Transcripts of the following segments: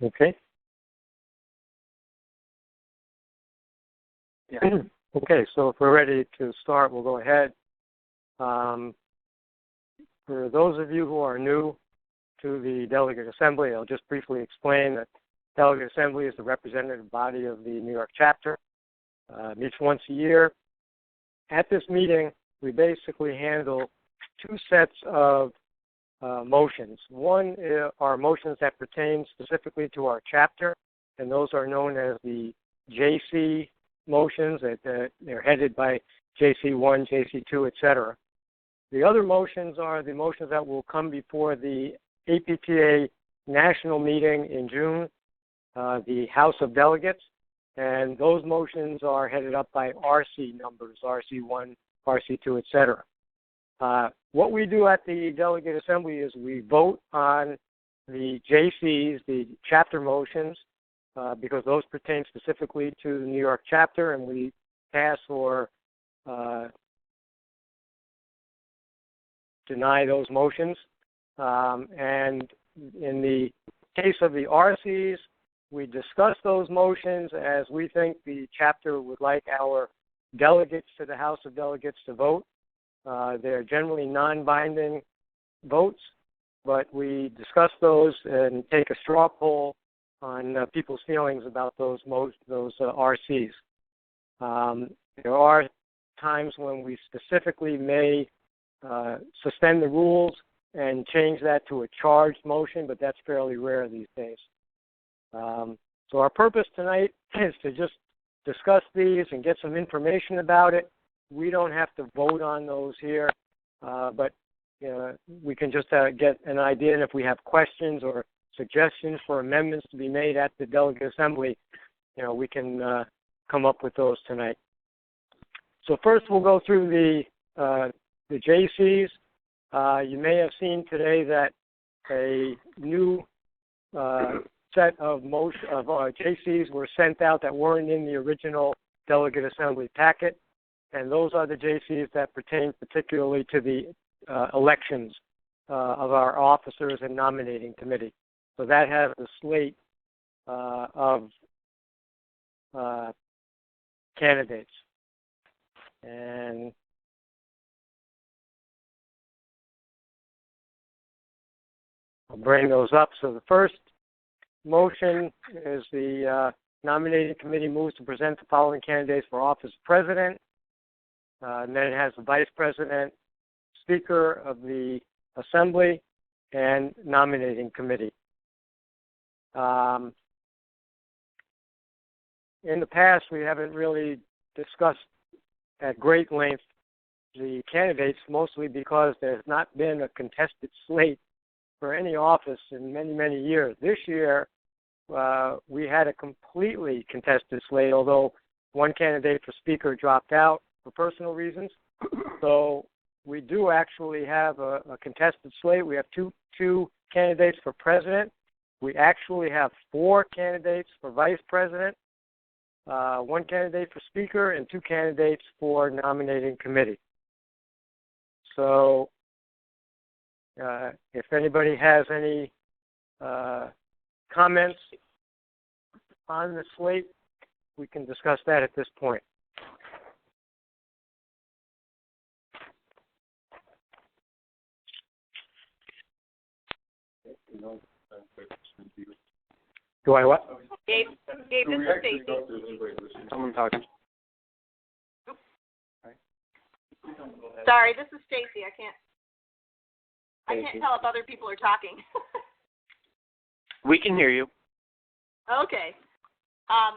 Okay. Yeah. Okay, so if we're ready to start, we'll go ahead. For those of you who are new to the Delegate Assembly, I'll just briefly explain that Delegate Assembly is the representative body of the New York chapter. Meets once a year. At this meeting, we basically handle two sets of motions. One are motions that pertain specifically to our chapter, and those are known as the JC motions. They're headed by JC1, JC2, etc. The other motions are the motions that will come before the APTA national meeting in June, the House of Delegates, and those motions are headed up by RC numbers, RC1, RC2, etc. What we do at the Delegate Assembly is we vote on the JCs, the chapter motions, because those pertain specifically to the New York chapter, and we pass or deny those motions. And in the case of the RCs, we discuss those motions as we think the chapter would like our delegates to the House of Delegates to vote. They're generally non-binding votes, but we discuss those and take a straw poll on people's feelings about those RCs. There are times when we specifically may suspend the rules and change that to a charged motion, but that's fairly rare these days. So our purpose tonight is to just discuss these and get some information about it. We don't have to vote on those here, but we can just get an idea, and if we have questions or suggestions for amendments to be made at the Delegate Assembly, we can come up with those tonight. So first we'll go through the JCs. You may have seen today that a new set of JCs were sent out that weren't in the original Delegate Assembly packet, and those are the JCs that pertain particularly to the elections of our officers and nominating committee. So that has a slate of candidates. And I'll bring those up. So the first motion is the nominating committee moves to present the following candidates for office of president. And then it has the vice president, speaker of the assembly, and nominating committee. In the past, we haven't really discussed at great length the candidates, mostly because there's not been a contested slate for any office in many, many years. This year, we had a completely contested slate, although one candidate for speaker dropped out for personal reasons. So we do actually have a contested slate. We have two candidates for president. We actually have 4 candidates for vice president, 1 candidate for speaker, and 2 candidates for nominating committee. So if anybody has any comments on the slate, we can discuss that at this point. Do I what? Gabe, this is Stacy. Someone talking. Sorry, this is Stacy. I can't tell if other people are talking. We can hear you. Okay. I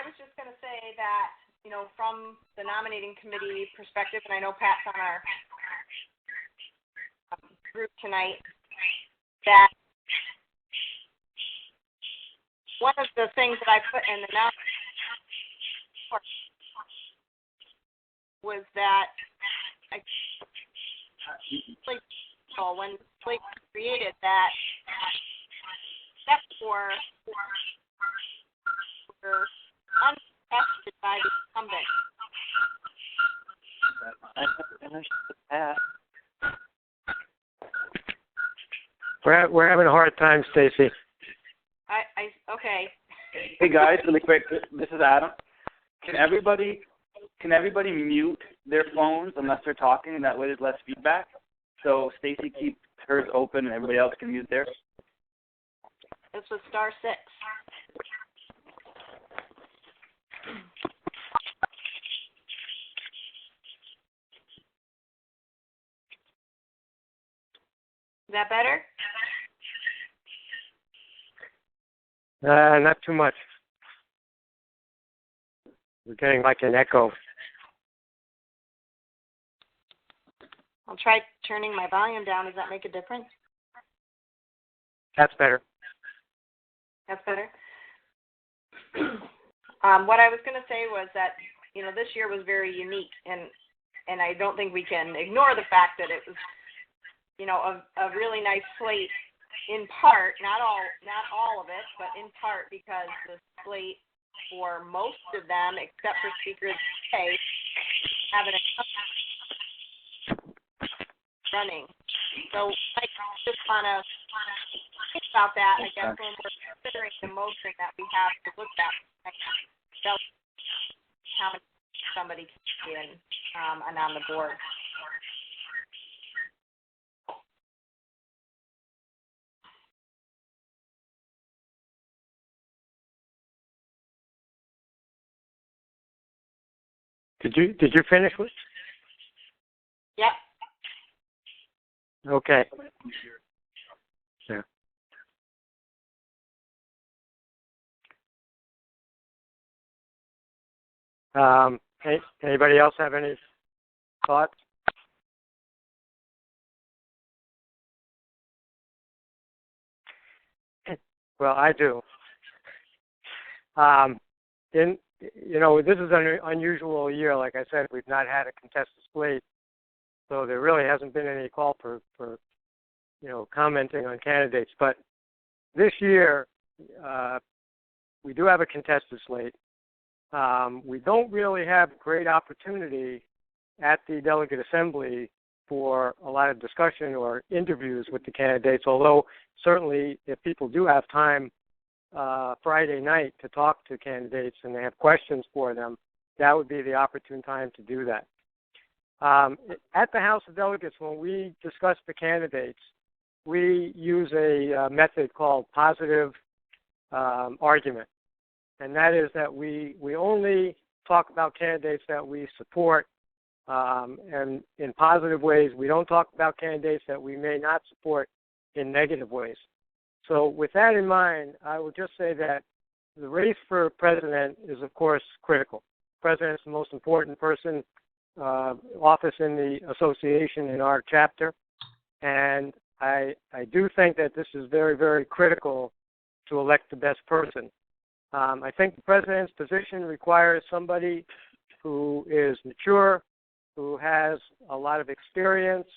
was just going to say that, from the nominating committee perspective, and I know Pat's on our group tonight, that one of the things that I put in the nominating was that when Slate was created, that except for were uncontested by the incumbent. I finished the pass. We're having a hard time, Stacy. Okay. Hey guys, really quick. This is Adam. Can everybody mute their phones unless they're talking, and that way there's less feedback? So Stacy keeps hers open, and everybody else can mute theirs. This was *6. Is that better? Not too much. We're getting like an echo. I'll try turning my volume down. Does that make a difference? That's better. That's better. What I was going to say was that, this year was very unique, and I don't think we can ignore the fact that it was, a really nice slate. In part, not all of it, but in part because the slate for most of them, except for Speaker of the Day, have an running. So I just want to think about that, I guess, when we're considering the motion that we have to look at. How many somebody can be in and on the board. Did you finish with? Yep. Okay. Yeah. Anybody else have any thoughts? Well, I do. This is an unusual year. Like I said, we've not had a contested slate, so there really hasn't been any call for commenting on candidates. But this year, we do have a contested slate. We don't really have great opportunity at the Delegate Assembly for a lot of discussion or interviews with the candidates, although certainly if people do have time Friday night to talk to candidates and they have questions for them, that would be the opportune time to do that. At the House of Delegates, when we discuss the candidates, we use a method called positive argument. And that is that we only talk about candidates that we support, and in positive ways. We don't talk about candidates that we may not support in negative ways. So with that in mind, I would just say that the race for president is, of course, critical. The president is the most important office in the association in our chapter. And I do think that this is very, very critical to elect the best person. I think the president's position requires somebody who is mature, who has a lot of experience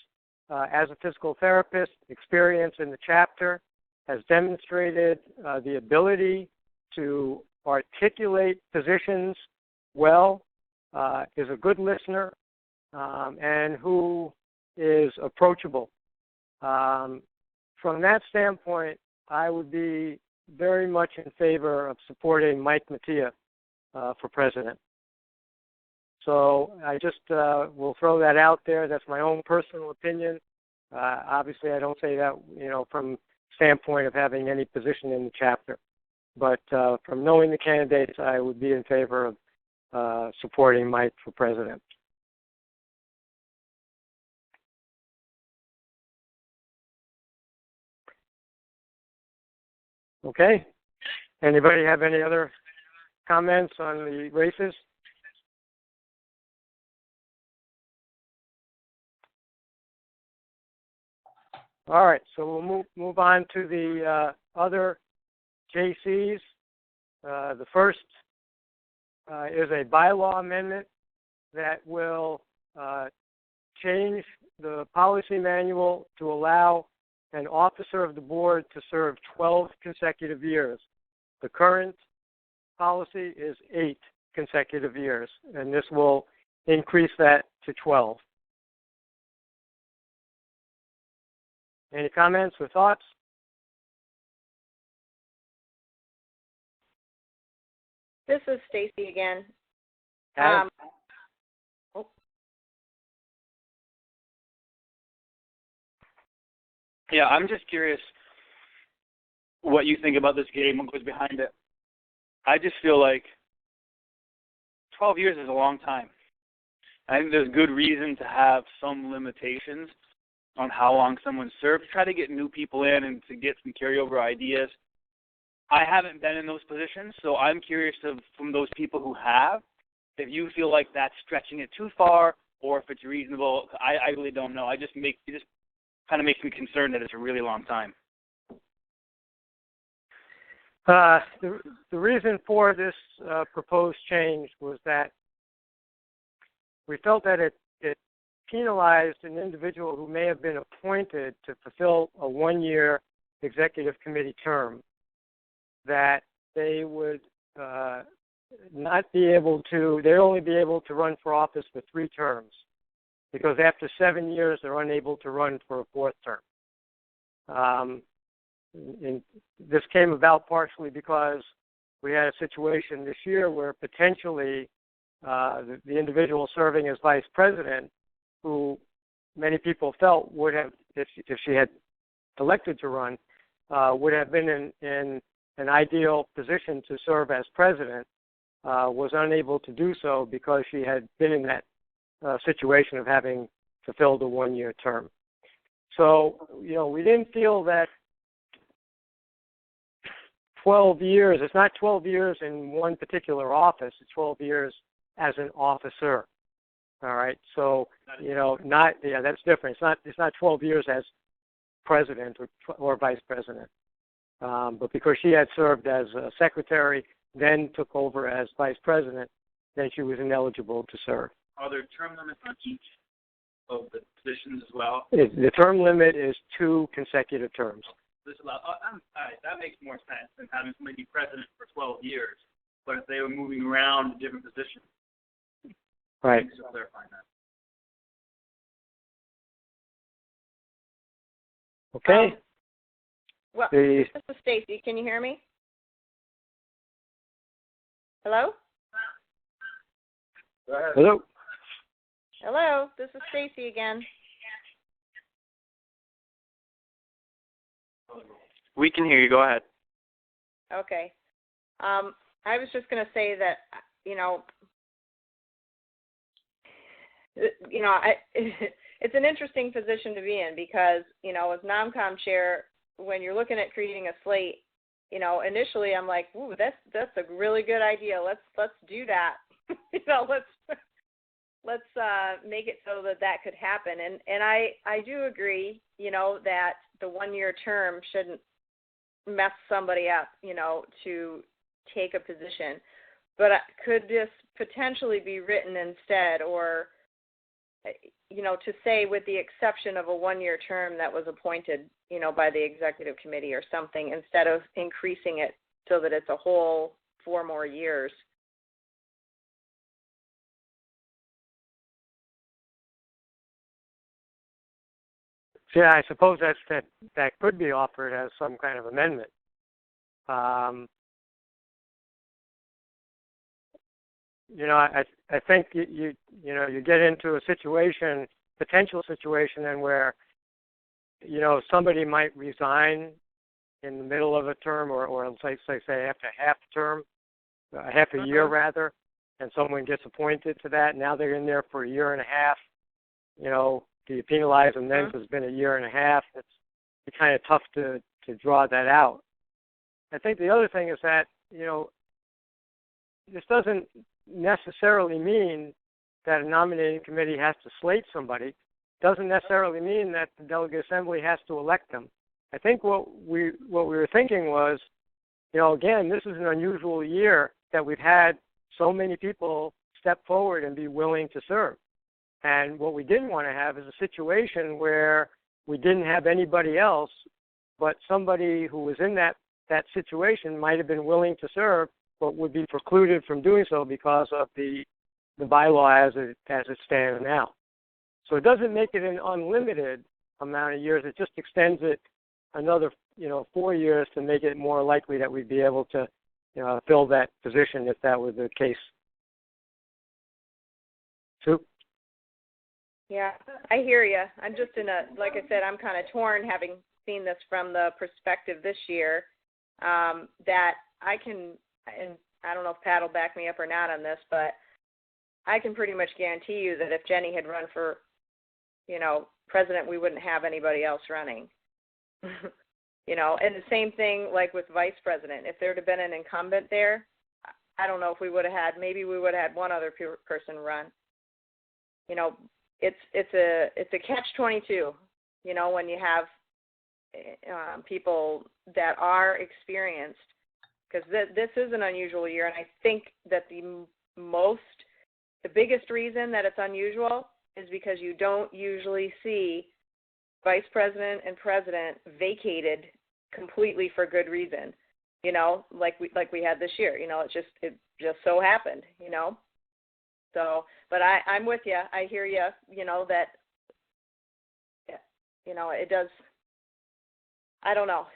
as a physical therapist, experience in the chapter, has demonstrated the ability to articulate positions well, is a good listener, and who is approachable. From that standpoint, I would be very much in favor of supporting Mike Mattia for president. So I just will throw that out there. That's my own personal opinion. Obviously, I don't say that, from standpoint of having any position in the chapter. But from knowing the candidates, I would be in favor of supporting Mike for president. Okay. Anybody have any other comments on the races? All right, so we'll move on to the other JCs. The first is a bylaw amendment that will change the policy manual to allow an officer of the board to serve 12 consecutive years. The current policy is 8 consecutive years, and this will increase that to 12. Any comments or thoughts? This is Stacy again. Adam? Yeah, I'm just curious what you think about this game, what goes behind it. I just feel like 12 years is a long time. I think there's good reason to have some limitations on how long someone served, try to get new people in and to get some carryover ideas. I haven't been in those positions, so I'm curious from those people who have, if you feel like that's stretching it too far or if it's reasonable. I really don't know. It just kind of makes me concerned that it's a really long time. The reason for this proposed change was that we felt that it penalized an individual who may have been appointed to fulfill a one-year executive committee term, that they would not be able to, they'd only be able to run for office for 3 terms, because after 7 years they're unable to run for a 4th term. And this came about partially because we had a situation this year where potentially the individual serving as vice president, who many people felt would have, if she had elected to run, would have been in an ideal position to serve as president, was unable to do so because she had been in that situation of having fulfilled a one-year term. So, we didn't feel that 12 years, it's not 12 years in one particular office, it's 12 years as an officer. All right, so that's different. It's not 12 years as president or vice president, but because she had served as a secretary, then took over as vice president, then she was ineligible to serve. Are there term limits on each of the positions as well? The term limit is 2 consecutive terms. All right, that makes more sense than having somebody be president for 12 years. But if they were moving around to different positions, right? Thanks for clarifying that. Okay. Well, this is Stacy. Can you hear me? Hello? Go ahead. Hello. Hello, this is Stacy again. We can hear you. Go ahead. Okay. I was just going to say that, it's an interesting position to be in because, as NOMCOM chair, when you're looking at creating a slate, initially I'm like, ooh, that's a really good idea. Let's do that. Let's make it so that could happen. And I do agree, that the one-year term shouldn't mess somebody up, to take a position. But could this potentially be written instead, or, to say with the exception of a one-year term that was appointed, by the executive committee or something, instead of increasing it so that it's a whole 4 more years? Yeah, I suppose that could be offered as some kind of amendment. I think you get into a potential situation, then where somebody might resign in the middle of a term, or say after half a term, half a year rather, and someone gets appointed to that. Now they're in there for a year and a half. Do you penalize them then because it's been a year and a half? It's kind of tough to draw that out. I think the other thing is that, this doesn't necessarily mean that a nominating committee has to slate somebody. It doesn't necessarily mean that the delegate assembly has to elect them. I think what we were thinking was, again, this is an unusual year that we've had so many people step forward and be willing to serve. And what we didn't want to have is a situation where we didn't have anybody else, but somebody who was in that situation might have been willing to serve, but would be precluded from doing so because of the bylaw as it stands now. So it doesn't make it an unlimited amount of years. It just extends it another 4 years to make it more likely that we'd be able to fill that position if that was the case. Sue? Yeah, I hear you. I'm just like I said, I'm kind of torn having seen this from the perspective this year that I can, and I don't know if Pat will back me up or not on this, but I can pretty much guarantee you that if Jenny had run for, president, we wouldn't have anybody else running. And the same thing like with vice president. If there'd have been an incumbent there, I don't know if we would have had, maybe we would have had one other person run. It's a catch-22, when you have people that are experienced, because this is an unusual year, and I think that the biggest reason that it's unusual is because you don't usually see vice president and president vacated completely for good reason, like we had this year. It just so happened, So, but I'm with you. I hear you. That it does. I don't know.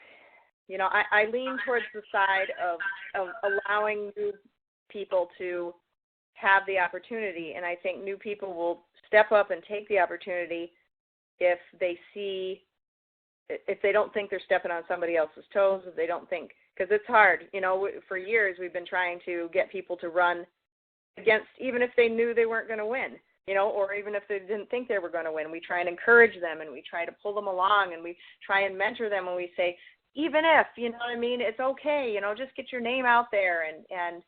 I lean towards the side of allowing new people to have the opportunity, and I think new people will step up and take the opportunity if they don't think they're stepping on somebody else's toes, if they don't think, because it's hard. For years we've been trying to get people to run against, even if they knew they weren't going to win, or even if they didn't think they were going to win. We try and encourage them, and we try to pull them along, and we try and mentor them, and we say, even if, it's okay, just get your name out there, and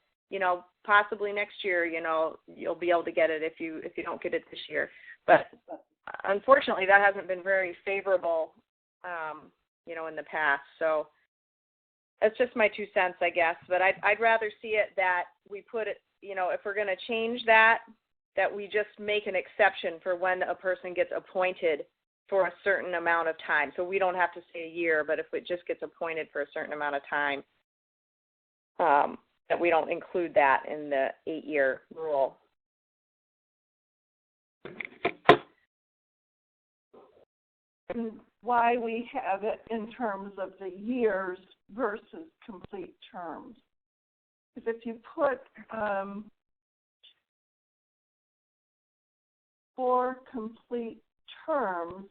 possibly next year, you'll be able to get it if you don't get it this year. But unfortunately, that hasn't been very favorable, in the past. So that's just my 2 cents, I guess. But I'd rather see it that we put it, if we're going to change that we just make an exception for when a person gets appointed for a certain amount of time. So we don't have to say a year, but if it just gets appointed for a certain amount of time, that we don't include that in the 8-year rule. And why we have it in terms of the years versus complete terms. Because if you put 4 complete terms,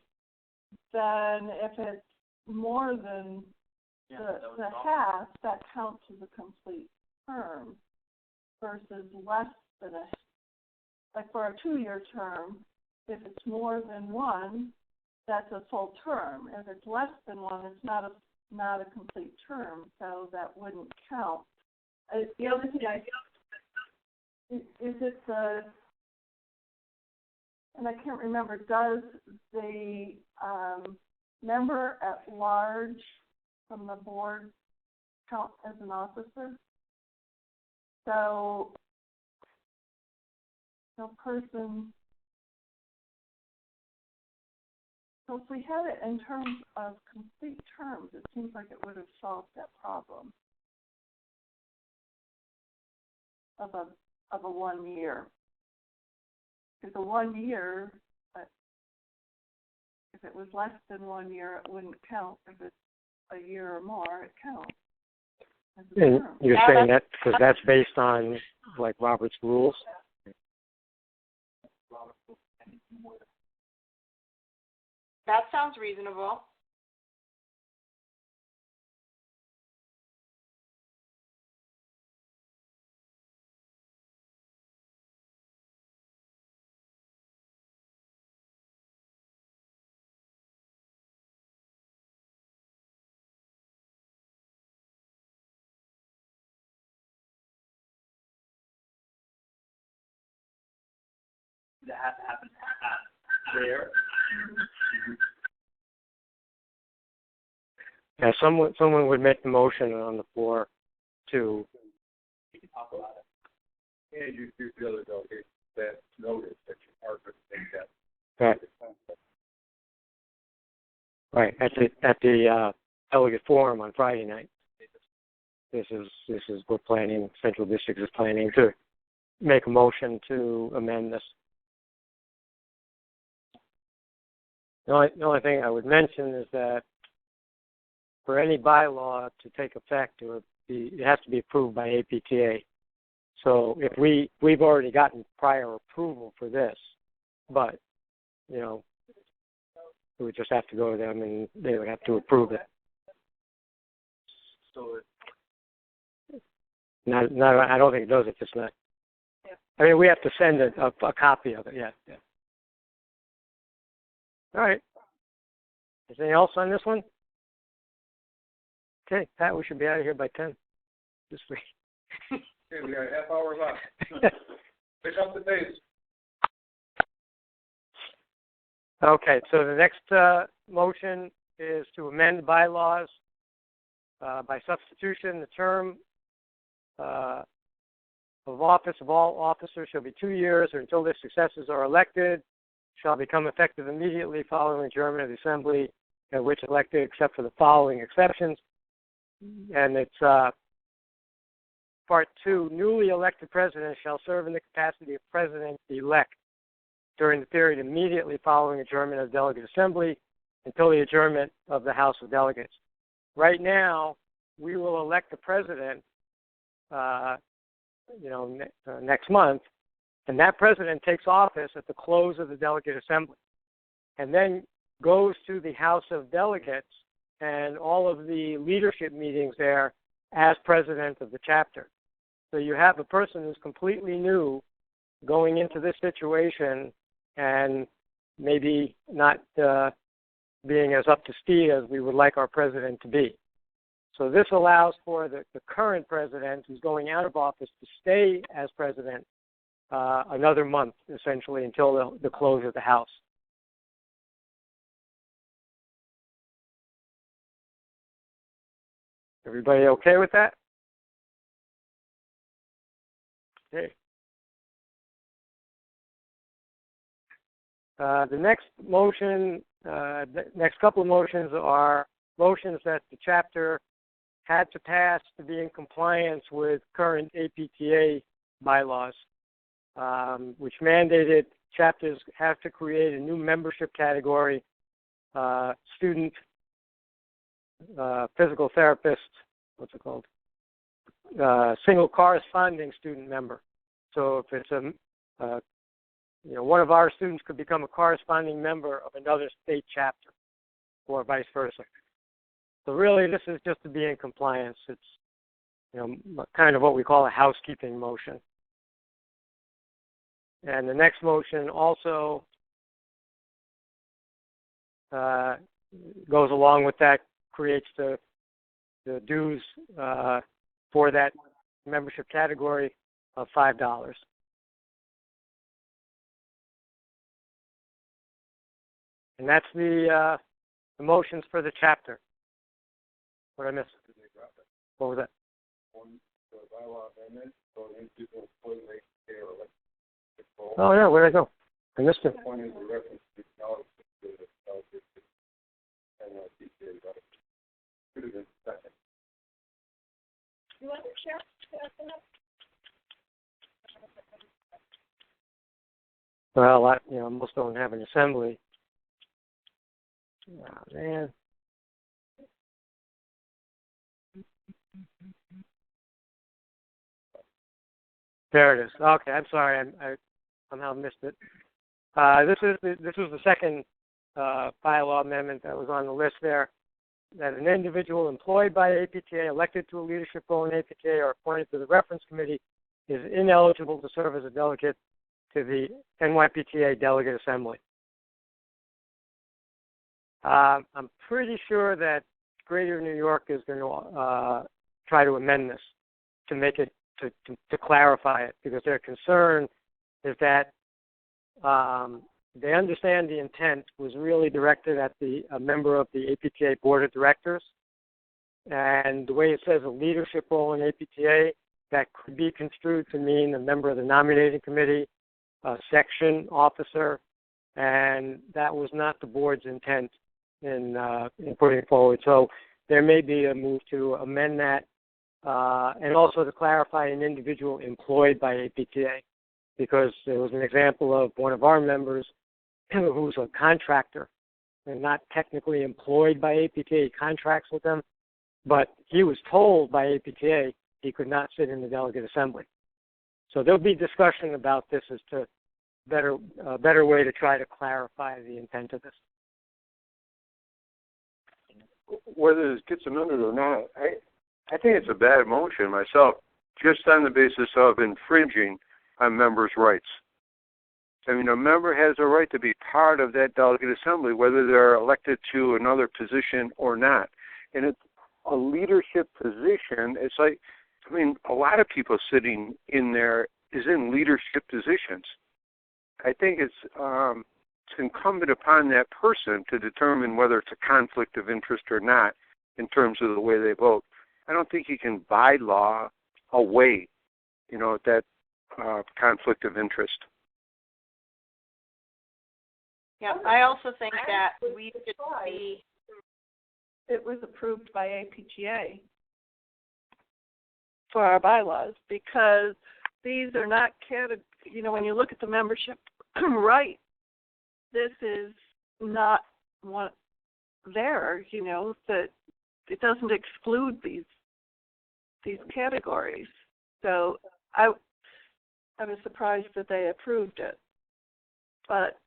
then if it's more than the half, that counts as a complete term versus less than like for a 2-year term, if it's more than 1, that's a full term. If it's less than 1, it's not a complete term, so that wouldn't count. The other thing is it and I can't remember, does the member at large from the board count as an officer? So if we had it in terms of complete terms, it seems like it would have solved that problem of a 1 year. Because a 1 year, if it was less than 1 year, it wouldn't count. If it's a year or more, it counts. And you're saying that because that's based on, like, Robert's rules? That sounds reasonable. That has to happen there. Yeah, someone would make the motion on the floor to. Talk about it. And you the other delegate that notice that you are going to take that. Right. At the delegate forum on Friday night. This is what Central District is planning to make a motion to amend this. The only thing I would mention is that for any bylaw to take effect or it has to be approved by APTA. So if we've already gotten prior approval for this, but it would just have to go to them and they would have to approve it. So I don't think it does. It's just not. Yeah. I mean, we have to send a copy of it. Yeah. All right. Anything else on this one? Okay, Pat, we should be out of here by 10 this week. Okay, we got a half hour left. Pick up the pace. Okay, so the next motion is to amend bylaws by substitution. The term of office of all officers shall be 2 years or until their successors are elected, shall become effective immediately following adjournment of the Assembly at which elected, except for the following exceptions. And it's Part 2, newly elected president shall serve in the capacity of president-elect during the period immediately following adjournment of the Delegate Assembly until the adjournment of the House of Delegates. Right now, we will elect the president, next month, and that president takes office at the close of the Delegate Assembly, and then goes to the House of Delegates and all of the leadership meetings there as president of the chapter. So you have a person who's completely new going into this situation and maybe not being as up to speed as we would like our president to be. So this allows for the current president who's going out of office to stay as president another month, essentially, until the close of the House. Everybody okay with that? Okay. The next motion, the next couple of motions are motions that the chapter had to pass to be in compliance with current APTA bylaws, which mandated chapters have to create a new membership category, student physical therapist, what's it called? Single corresponding student member. So if it's one of our students could become a corresponding member of another state chapter, or vice versa. So really, this is just to be in compliance. It's kind of what we call a housekeeping motion. And the next motion also goes along with that, creates the dues for that membership category of $5. And that's the motions for the chapter. What did I miss? What was that? Oh, yeah, where did I go? I missed it. You want to share? Well, most don't have an assembly. Oh, man. There it is. Okay, I'm sorry. I somehow missed it. This was the second bylaw amendment that was on the list there. That an individual employed by APTA, elected to a leadership role in APTA, or appointed to the reference committee is ineligible to serve as a delegate to the NYPTA Delegate Assembly. I'm pretty sure that Greater New York is going to try to amend this to make it to clarify it, because their concern is that they understand the intent was really directed at a member of the APTA Board of Directors, and the way it says a leadership role in APTA, that could be construed to mean a member of the nominating committee, a section officer, and that was not the board's intent in putting it forward. So there may be a move to amend that, and also to clarify an individual employed by APTA, because there was an example of one of our members who's a contractor and not technically employed by APTA, contracts with them, but he was told by APTA he could not sit in the delegate assembly. So there'll be discussion about this as to a better way to try to clarify the intent of this. Whether this gets amended or not, I think it's a bad motion myself, just on the basis of infringing on members' rights. I mean, a member has a right to be part of that delegate assembly, whether they're elected to another position or not. And it's a leadership position. It's like, I mean, a lot of people sitting in there is in leadership positions. I think it's incumbent upon that person to determine whether it's a conflict of interest or not in terms of the way they vote. I don't think you can bylaw away, that conflict of interest. Yeah, I also think that we should be. It was approved by APTA for our bylaws because these are not when you look at the membership right, this is not one there, that it doesn't exclude these categories. So I was surprised that they approved it. But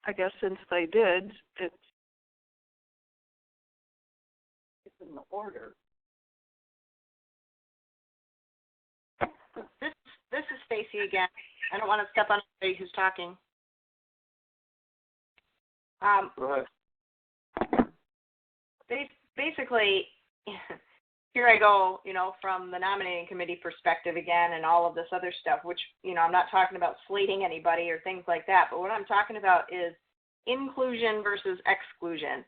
I guess since they did, it's in the order. This is Stacy again. I don't want to step on anybody who's talking. Go ahead. Basically, here I go, from the nominating committee perspective again and all of this other stuff, which, I'm not talking about slating anybody or things like that, but what I'm talking about is inclusion versus exclusion.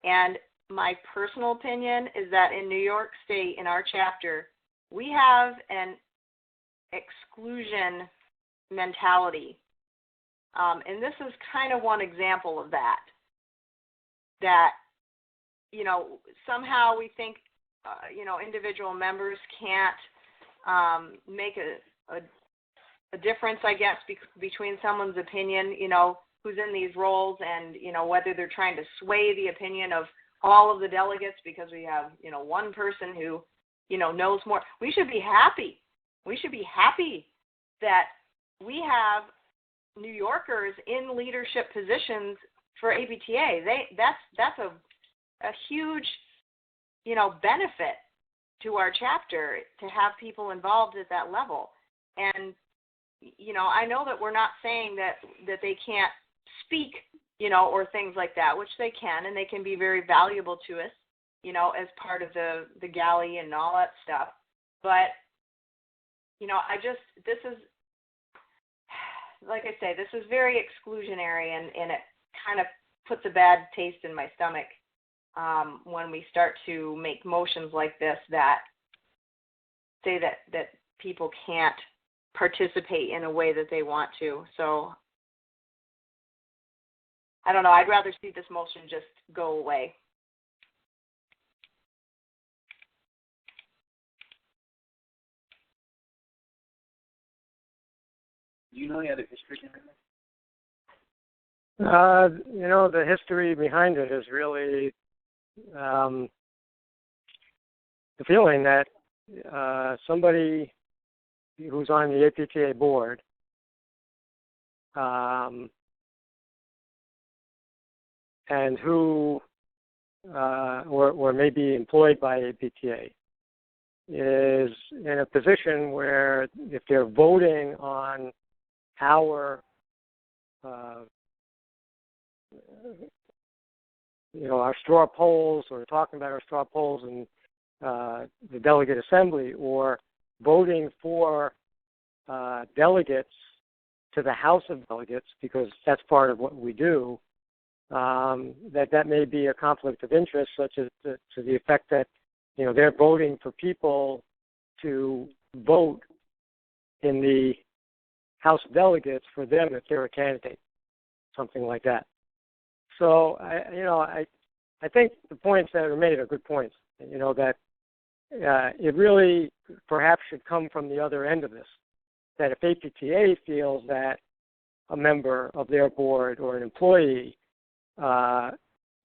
And my personal opinion is that in New York State, in our chapter, we have an exclusion mentality. And this is kind of one example of that. That, somehow we think, individual members can't make a difference, I guess, between someone's opinion, who's in these roles and, whether they're trying to sway the opinion of all of the delegates because we have, one person who, knows more. We should be happy. We should be happy that we have New Yorkers in leadership positions for APTA. That's a huge, benefit to our chapter to have people involved at that level. And, I know that we're not saying that they can't speak, or things like that, which they can, and they can be very valuable to us, as part of the galley and all that stuff. But, this is, like I say, this is very exclusionary, and it kind of puts a bad taste in my stomach when we start to make motions like this that say that people can't participate in a way that they want to. So, I don't know. I'd rather see this motion just go away. Do you know any other history? The history behind it is really the feeling that somebody who's on the APTA board and who or may be employed by APTA is in a position where if they're voting on our our straw polls, or talking about our straw polls in the delegate assembly, or voting for delegates to the House of Delegates, because that's part of what we do, that may be a conflict of interest, such as to the effect that they're voting for people to vote in the House of Delegates for them if they're a candidate, something like that. So I think the points that are made are good points. That it really perhaps should come from the other end of this. That if APTA feels that a member of their board or an employee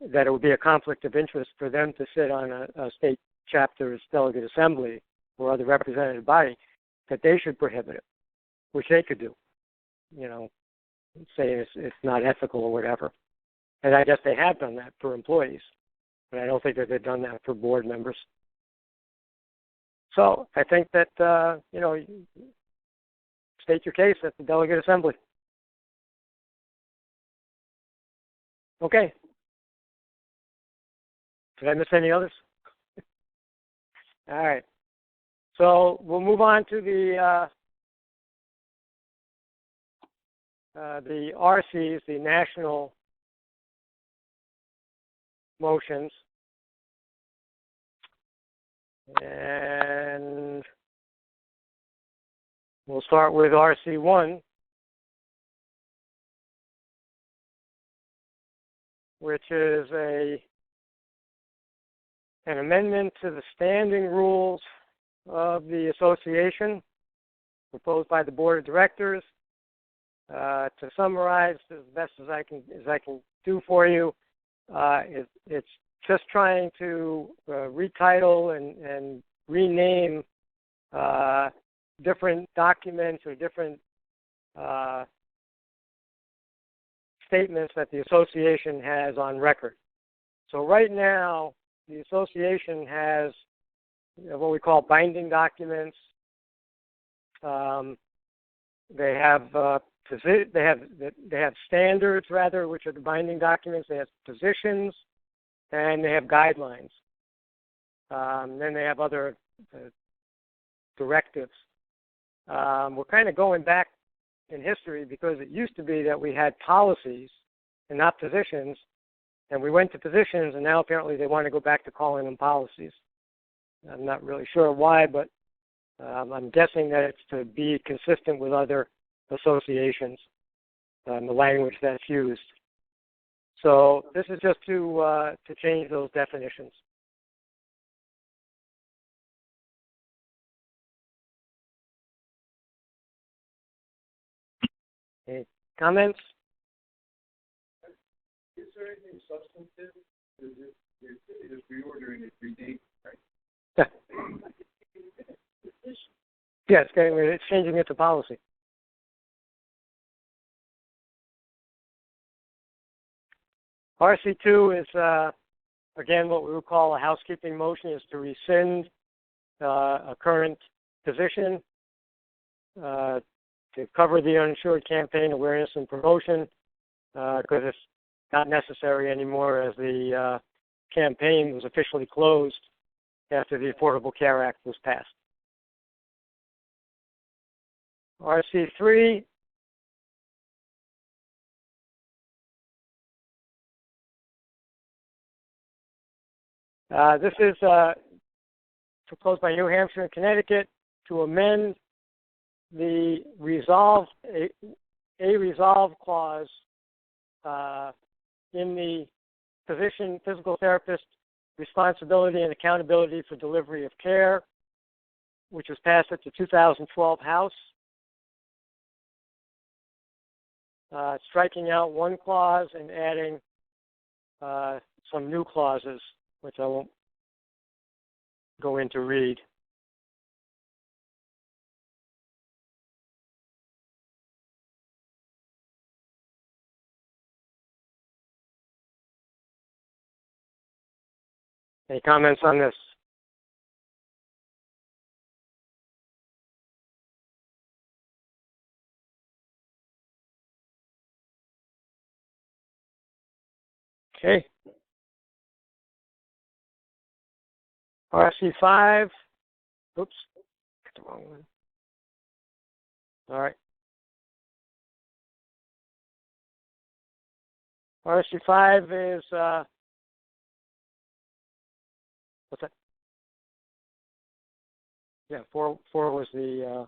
that it would be a conflict of interest for them to sit on a state chapter's delegate assembly or other representative body, that they should prohibit it, which they could do, say it's not ethical or whatever. And I guess they have done that for employees, but I don't think that they've done that for board members. So I think that, state your case at the delegate assembly. Okay. Did I miss any others? All right. So we'll move on to the RCs, the national motions. And we'll start with RC1, which is an amendment to the standing rules of the association proposed by the board of directors. To summarize as best as I can do for you, it's just trying to retitle and rename different documents or different statements that the association has on record. So right now, the association has what we call binding documents. They have standards, rather, which are the binding documents. They have positions, and they have guidelines. Then they have other directives. We're kind of going back in history because it used to be that we had policies and not positions, and we went to positions, and now apparently they want to go back to calling them policies. I'm not really sure why, but I'm guessing that it's to be consistent with other associations, the language that's used. So this is just to change those definitions. Any comments? Is there anything substantive? It is reordering it renaming, right? Yes, it's changing it to policy. RC2 is, again, what we would call a housekeeping motion, is to rescind a current position to cover the uninsured campaign awareness and promotion, because it's not necessary anymore as the campaign was officially closed after the Affordable Care Act was passed. RC3 this is proposed by New Hampshire and Connecticut to amend the resolve clause in the physician, physical therapist responsibility and accountability for delivery of care, which was passed at the 2012 House. Striking out one clause and adding some new clauses, which I won't go into read. Any comments on this? Okay. RC5. Oops, got the wrong one. All right. RC5 is what's that? Yeah, four was the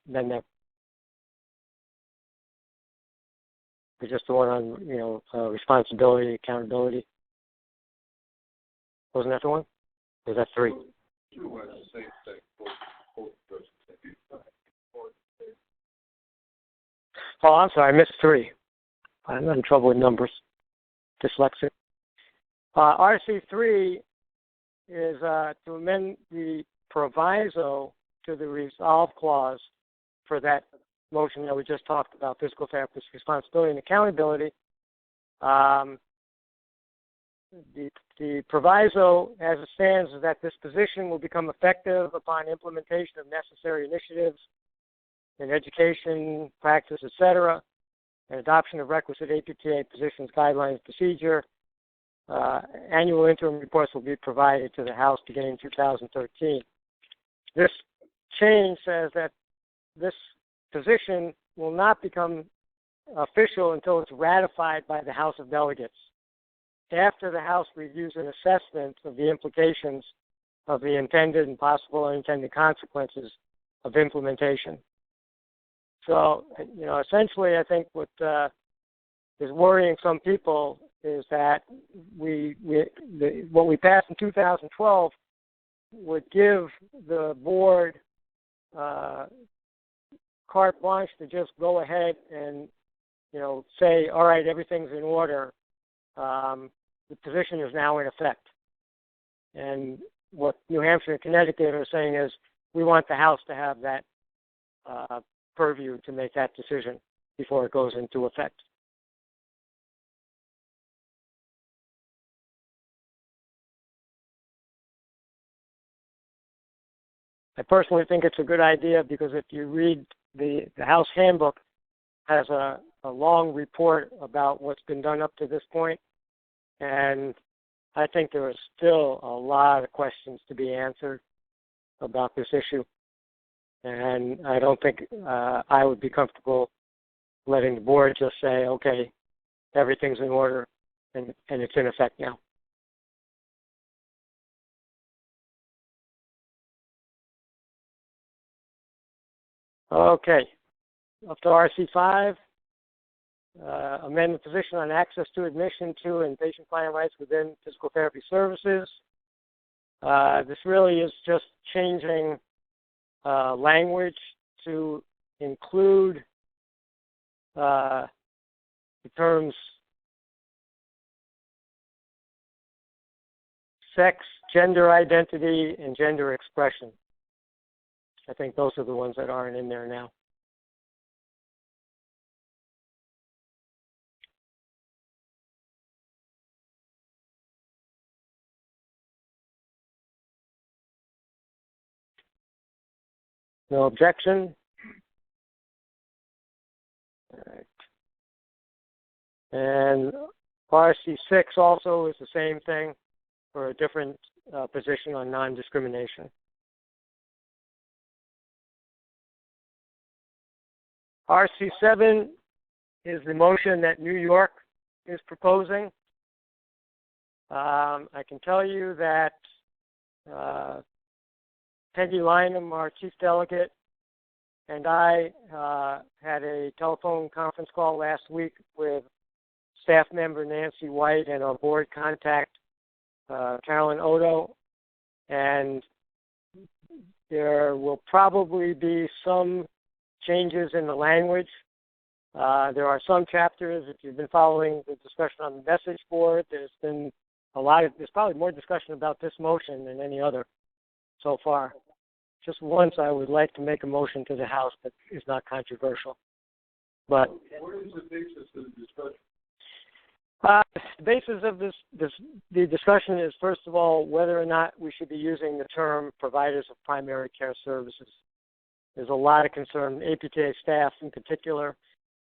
then that was just the one on responsibility, accountability. Wasn't that the one? Or was that 3? Oh, I'm sorry, I missed 3. I'm having trouble with numbers. Dyslexic. RC3 is to amend the proviso to the resolve clause for that motion that we just talked about, physical therapist responsibility and accountability. The proviso, as it stands, is that this position will become effective upon implementation of necessary initiatives in education, practice, etc., and adoption of requisite APTA positions, guidelines, procedure. Annual interim reports will be provided to the House beginning in 2013. This change says that this position will not become official until it's ratified by the House of Delegates, after the House reviews an assessment of the implications of the intended and possible unintended consequences of implementation. So, essentially, I think what is worrying some people is that what we passed in 2012 would give the board carte blanche to just go ahead and, say, all right, everything's in order. The position is now in effect. And what New Hampshire and Connecticut are saying is we want the House to have that purview to make that decision before it goes into effect. I personally think it's a good idea because if you read the House handbook, has a long report about what's been done up to this point, and I think there are still a lot of questions to be answered about this issue, and I don't think I would be comfortable letting the board just say, okay, everything's in order and it's in effect now. Okay, up to RC5, amend the position on access to, admission to, and patient client rights within physical therapy services. This really is just changing language to include the terms sex, gender identity, and gender expression. I think those are the ones that aren't in there now. No objection? All right. And RC6 also is the same thing for a different position on non-discrimination. RC7 is the motion that New York is proposing. I can tell you that Peggy Lynham, our chief delegate, and I had a telephone conference call last week with staff member Nancy White and our board contact, Carolyn Odo, and there will probably be some changes in the language. There are some chapters, if you've been following the discussion on the message board, there's probably more discussion about this motion than any other so far. Just once I would like to make a motion to the House that is not controversial. But what is the basis of the discussion? The basis of the discussion is, first of all, whether or not we should be using the term providers of primary care services. There's a lot of concern. APTA staff in particular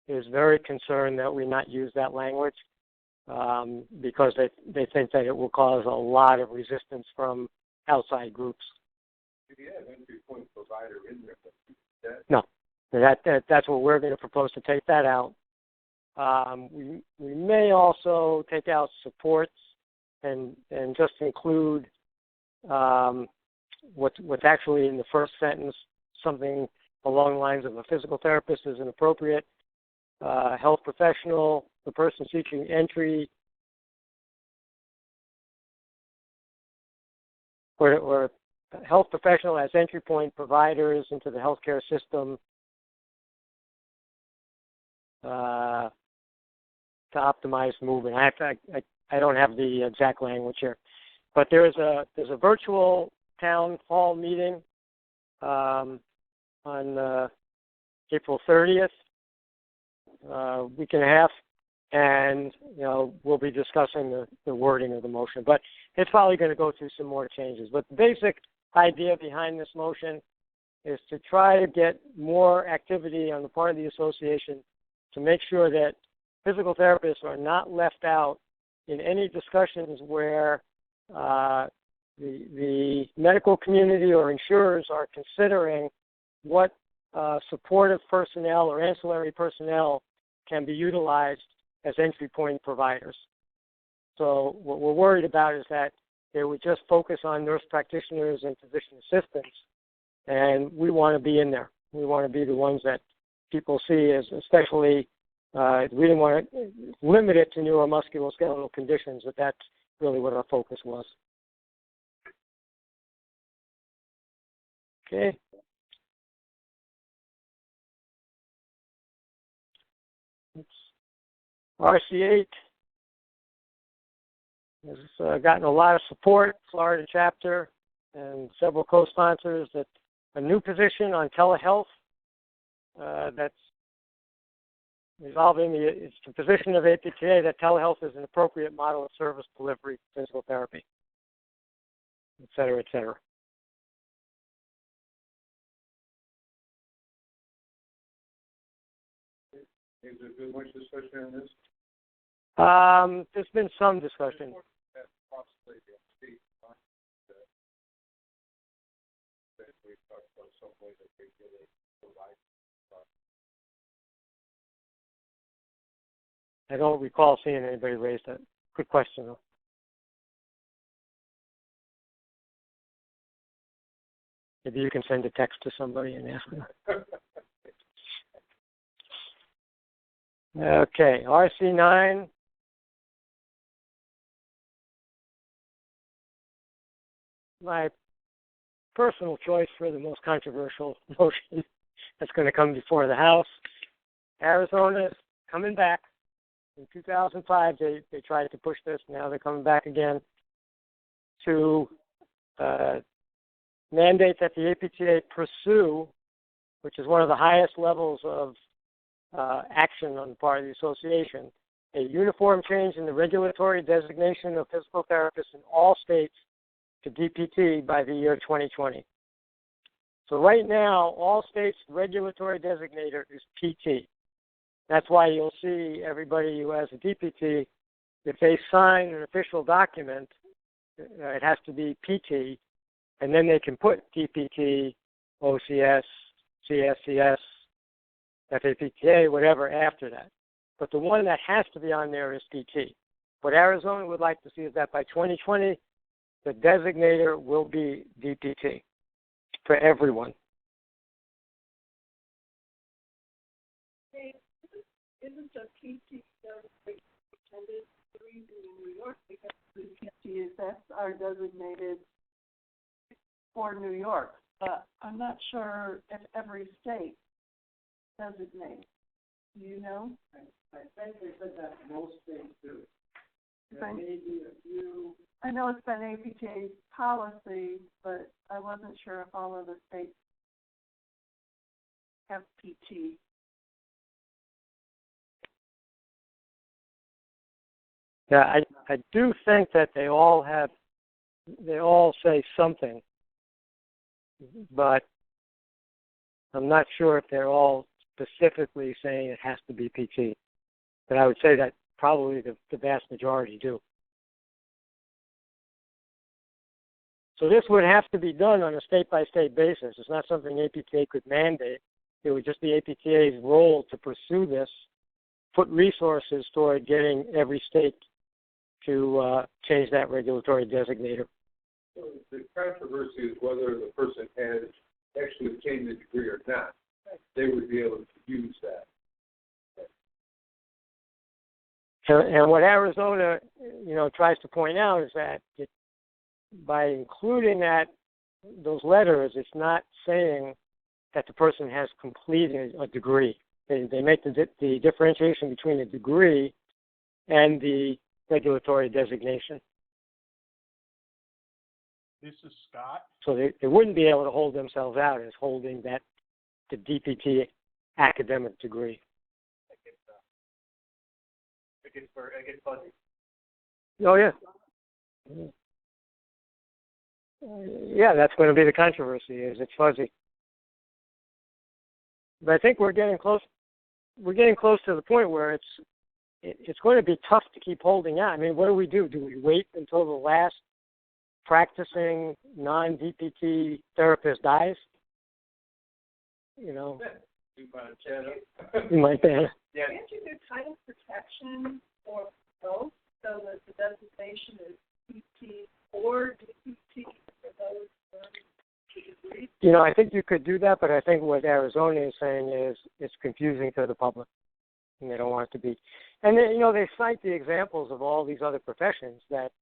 is very concerned that we not use that language because they think that it will cause a lot of resistance from outside groups. Do you have entry point provider in there? No, that's what we're going to propose, to take that out. We may also take out supports and just include what's actually in the first sentence, something along the lines of a physical therapist is an appropriate health professional, the person seeking entry, or health professional as entry point providers into the healthcare system. optimize the movement. I don't have the exact language here, but there's a virtual town hall meeting on April 30th, week and a half, and we'll be discussing the wording of the motion. But it's probably going to go through some more changes. But the basic idea behind this motion is to try to get more activity on the part of the association to make sure that physical therapists are not left out in any discussions where the medical community or insurers are considering what supportive personnel or ancillary personnel can be utilized as entry point providers. So what we're worried about is that they would just focus on nurse practitioners and physician assistants, and we want to be in there. We want to be the ones that people see as, especially, we didn't want to limit it to neuromusculoskeletal conditions, but that's really what our focus was. Okay. RC8 has gotten a lot of support, Florida chapter, and several co-sponsors. That a new position on telehealth that's resolving it's the position of APTA that telehealth is an appropriate model of service delivery for physical therapy, et cetera, et cetera. Is there been much discussion on this? There's been some discussion. I don't recall seeing anybody raise that. Good question, though. Maybe you can send a text to somebody and ask them. Okay, RC9. My personal choice for the most controversial motion that's going to come before the House. Arizona's coming back. In 2005, they tried to push this. Now they're coming back again to mandate that the APTA pursue, which is one of the highest levels of action on the part of the association, a uniform change in the regulatory designation of physical therapists in all states to DPT by the year 2020. So right now, all states' regulatory designator is PT. That's why you'll see everybody who has a DPT, if they sign an official document, it has to be PT, and then they can put DPT, OCS, CSCS, FAPTA, whatever after that. But the one that has to be on there is PT. What Arizona would like to see is that by 2020, the designator will be DPT for everyone. Isn't the PT intended to be in New York because the PTSS are designated for New York? I'm not sure if every state designates. Do you know? I think they said that most states do. Maybe a few. I know it's been APTA's policy, but I wasn't sure if all of the states have PT. Yeah, I do think that they all say something, but I'm not sure if they're all specifically saying it has to be PT. But I would say that probably the vast majority do. So this would have to be done on a state-by-state basis. It's not something APTA could mandate. It would just be APTA's role to pursue this, put resources toward getting every state to change that regulatory designator. So the controversy is whether the person has actually obtained the degree or not. They would be able to use that. And what Arizona, tries to point out is that by including those letters, it's not saying that the person has completed a degree. They make the differentiation between a degree and the regulatory designation. This is Scott. So they wouldn't be able to hold themselves out as holding the DPT academic degree. It gets fuzzy. Oh, yeah. Yeah, that's going to be the controversy, is it's fuzzy. But I think we're getting close. We're getting close to the point where it's going to be tough to keep holding out. I mean, what do? Do we wait until the last practicing non-DPT therapist dies? You know, you might ban. Yeah. Can't you do title protection for both, so that the designation is PT or DPT for those degrees? You know, I think you could do that, but I think what Arizona is saying is it's confusing to the public, and they don't want it to be. And then, you know, they cite the examples of all these other professions that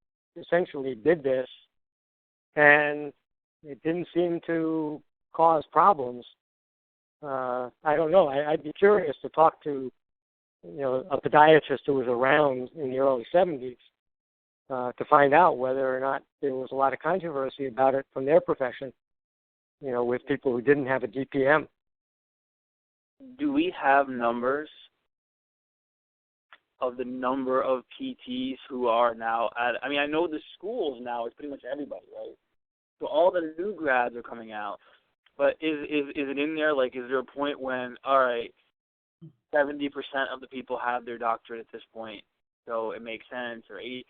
essentially did this, and it didn't seem to cause problems. I don't know. I'd be curious to talk to, you know, a podiatrist who was around in the early 70s to find out whether or not there was a lot of controversy about it from their profession, you know, with people who didn't have a DPM. Do we have numbers of the number of PTs who are now at, I mean, I know the schools now, it's pretty much everybody, right? So all the new grads are coming out. But is it in there? Like, is there a point when, all right, 70% of the people have their doctorate at this point, so it makes sense, or 80%?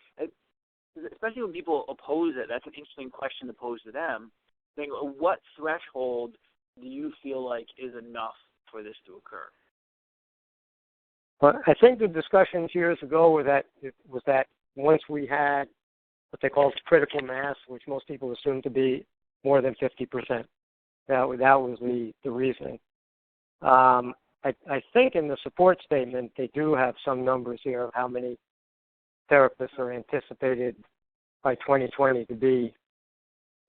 Especially when people oppose it, that's an interesting question to pose to them. Think, what threshold do you feel like is enough for this to occur? Well, I think the discussions years ago was that once we had what they called critical mass, which most people assumed to be more than 50%. That was the reasoning. I think in the support statement they do have some numbers here of how many therapists are anticipated by 2020 to be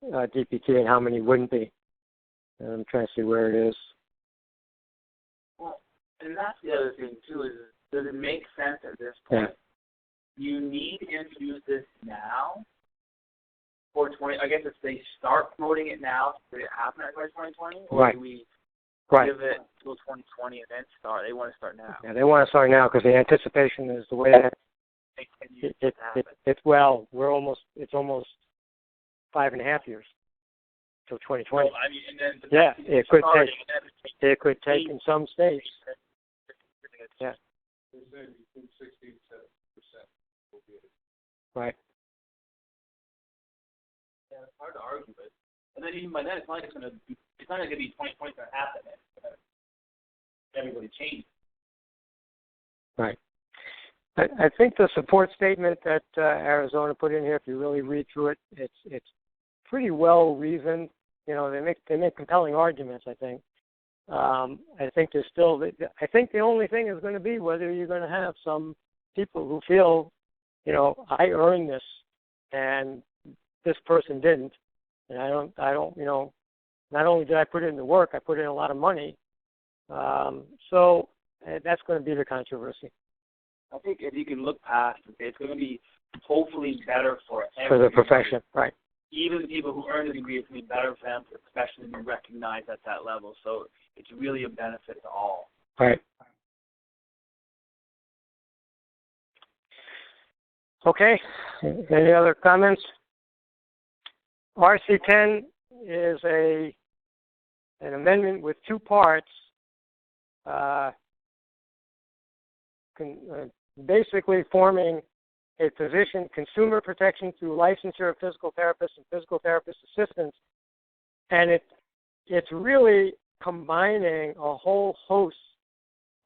DPT and how many wouldn't be. And I'm trying to see where it is. Well, and that's the other thing too, is does it make sense at this point? Yeah. You need to introduce this now. For 20, I guess if they start promoting it now, did it happen by 2020, or right. Do we right. give it till 2020 and then start? They want to start now. Yeah, they want to start now because the anticipation is the way that well, it's almost 5.5 years till 2020. Well, I mean, and then yeah, it could take in some states. Yeah. Between 60 and 70%. Right. Yeah, it's hard to argue with. And then even by then, it's not like it's going to be 2020 to happen. Everybody changes. Right. I think the support statement that Arizona put in here, if you really read through it, it's pretty well reasoned. You know, they make compelling arguments. I think. I think there's still. I think the only thing is going to be whether you're going to have some people who feel, you know, I earned this, and this person didn't, and I don't, you know, not only did I put in the work, I put in a lot of money. So that's going to be the controversy. I think if you can look past it, it's going to be hopefully better for everybody. For the profession, right. Even the people who earn the degree, it's going to be better for them, for the profession to be recognized at that level. So it's really a benefit to all. Right. Okay. Any other comments? RC10 is an amendment with two parts, basically forming a position, consumer protection through licensure of physical therapists and physical therapist assistants, and it's really combining a whole host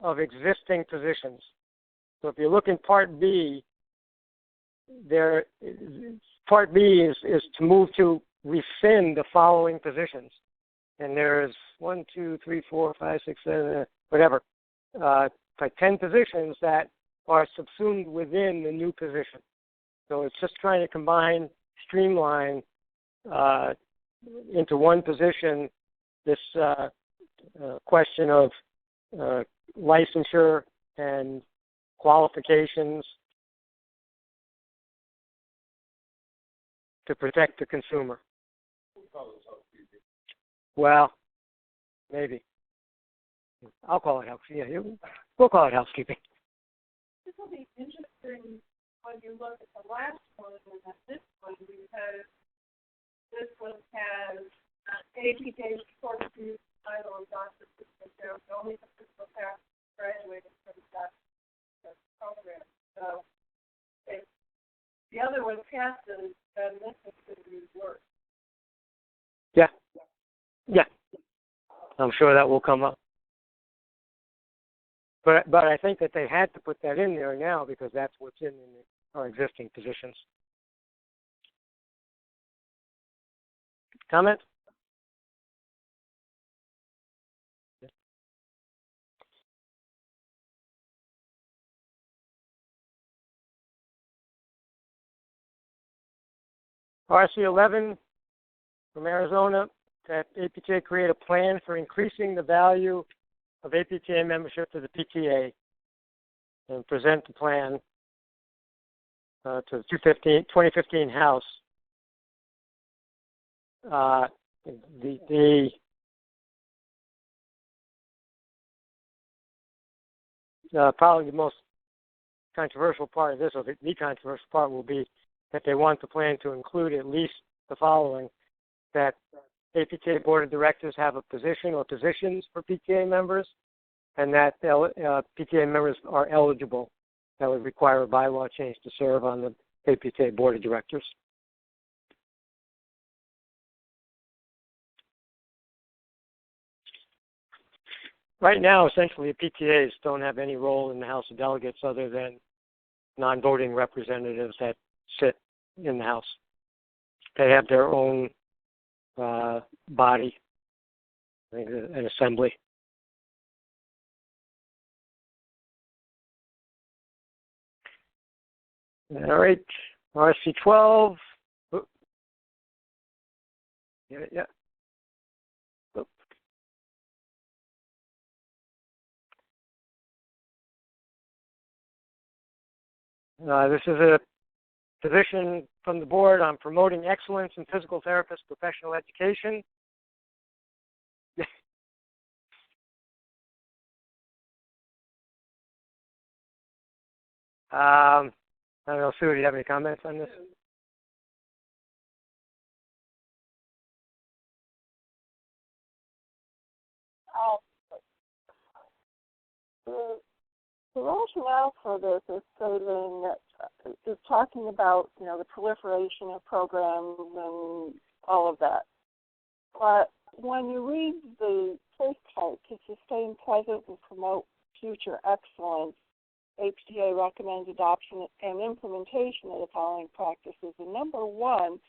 of existing positions. So if you look in Part B, Part B is to move to rescind the following positions. And there's 1, 2, 3, 4, 5, 6, 7, whatever, like 10 positions that are subsumed within the new position. So it's just trying to streamline into one position this question of licensure and qualifications to protect the consumer. Well, maybe. I'll call it housekeeping. Yeah, we'll call it housekeeping. This will be interesting when you look at the last one and at this one, because this one has APK support use title and doctor system. There's only the physical therapist graduated from that program. So if the other one passes, then this is going to be worse. Yeah. I'm sure that will come up. But I think that they had to put that in there now because that's what's in our existing positions. Comment? RC11 from Arizona, that APTA create a plan for increasing the value of APTA membership to the PTA and present the plan to the 2015 House. Probably the most controversial part of this, or the controversial part, will be that they want the plan to include at least the following: that APTA Board of Directors have a position or positions for PTA members, and that PTA members are eligible. That would require a bylaw change to serve on the APTA Board of Directors. Right now, essentially, the PTAs don't have any role in the House of Delegates other than non-voting representatives that sit in the House. They have their own body, I think, an assembly. All right, RC12. Yeah. This is a position from the board on promoting excellence in physical therapist professional education. I don't know, Sue, do you have any comments on this? The rationale for this is stating that is talking about, the proliferation of programs and all of that. But when you read the first part, to sustain present and promote future excellence, APTA recommends adoption and implementation of the following practices. And number one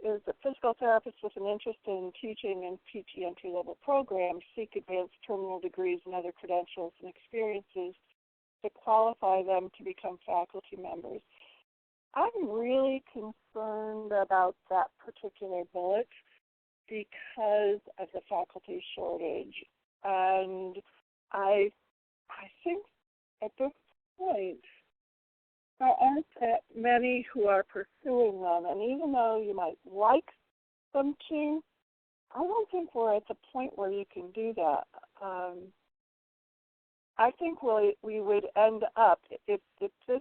is that physical therapists with an interest in teaching and PT entry-level programs seek advanced terminal degrees and other credentials and experiences to qualify them to become faculty members. I'm really concerned about that particular bullet because of the faculty shortage. And I think at this point, there aren't that many who are pursuing them. And even though you might like them to, I don't think we're at the point where you can do that. I think we would end up, if this,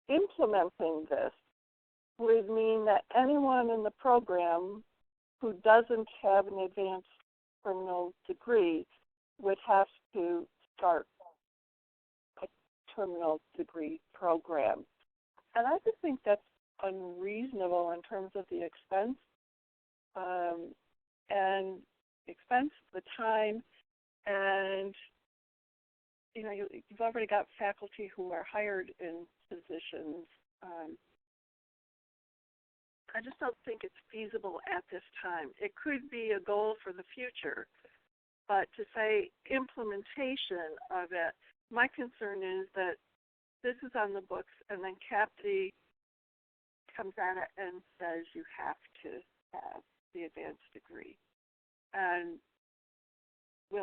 implementing this would mean that anyone in the program who doesn't have an advanced criminal degree would have to start a terminal degree program. And I just think that's unreasonable in terms of the expense, the time, and you've already got faculty who are hired in positions. I just don't think it's feasible at this time. It could be a goal for the future, but to say implementation of it, my concern is that this is on the books and then CAPTI comes at it and says you have to have the advanced degree. And we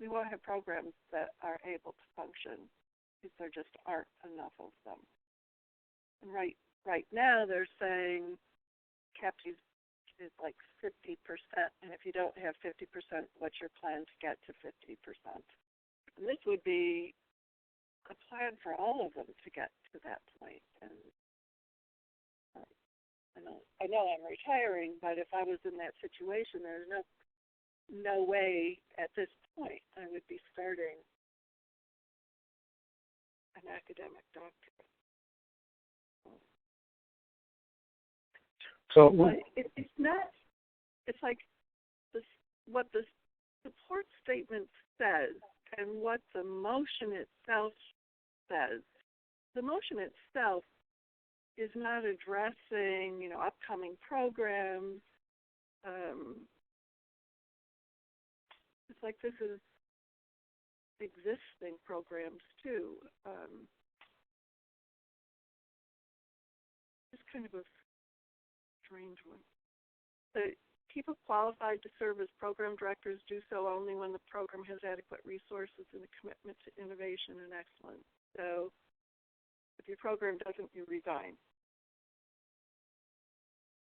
won't have programs that are able to function because there just aren't enough of them. And right right now they're saying CAPTES is like 50%, and if you don't have 50%, what's your plan to get to 50%? And this would be a plan for all of them to get to that point. And I know I'm retiring, but if I was in that situation, there's no way at this point I would be starting an academic doctorate. So it's not. It's like this, what the support statement says and what the motion itself says. The motion itself is not addressing, upcoming programs. It's like this is existing programs too. It's kind of a strange one. The people qualified to serve as program directors do so only when the program has adequate resources and a commitment to innovation and excellence. So if your program doesn't, you resign.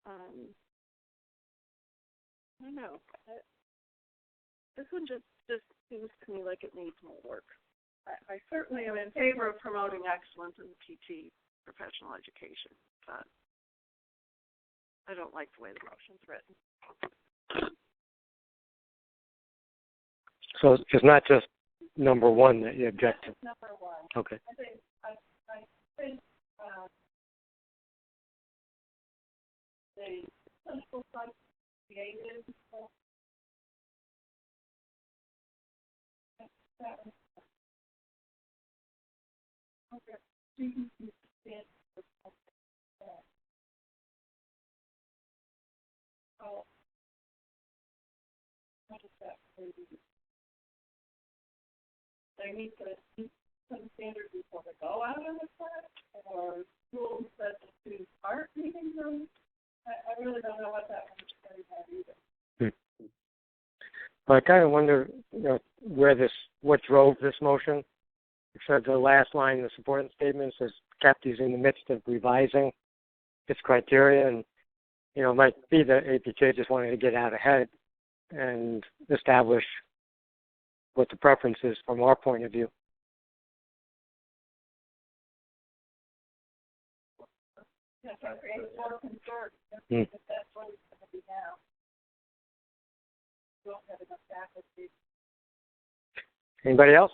I don't know. This one just seems to me like it needs more work. I certainly am in favor of promoting excellence in PT professional education, but I don't like the way the motion's written. So it's not just number one that you object to? Number one. Okay. I think the central site created students understand what is that? They need to meet some standards before they go out on the class, or schools that the students aren't meeting them. I really don't know what that one's going to have either. Well, I kind of wonder, what drove this motion. Except the last line in the supporting statement says CAPTES is in the midst of revising its criteria, and it might be that APK just wanted to get out ahead and establish what the preference is from our point of view. Yes, I create more concern. If that's what it's going to be now. You don't have enough faculty. Anybody else?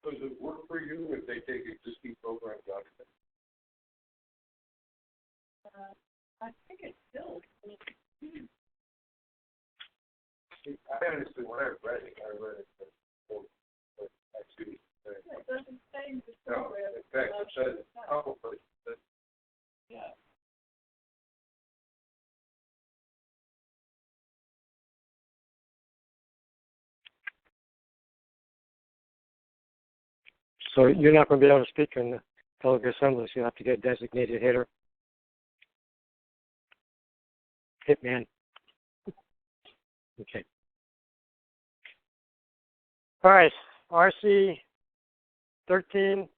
Does it work for you if they take existing programs out of it? I think it still. I honestly, when I read it, actually. It doesn't say the No, program. in fact, it says a couple places. Yeah. So you're not going to be able to speak in the delegate assembly, so you have to get a designated hitter. Hitman. Okay. All right. RC 13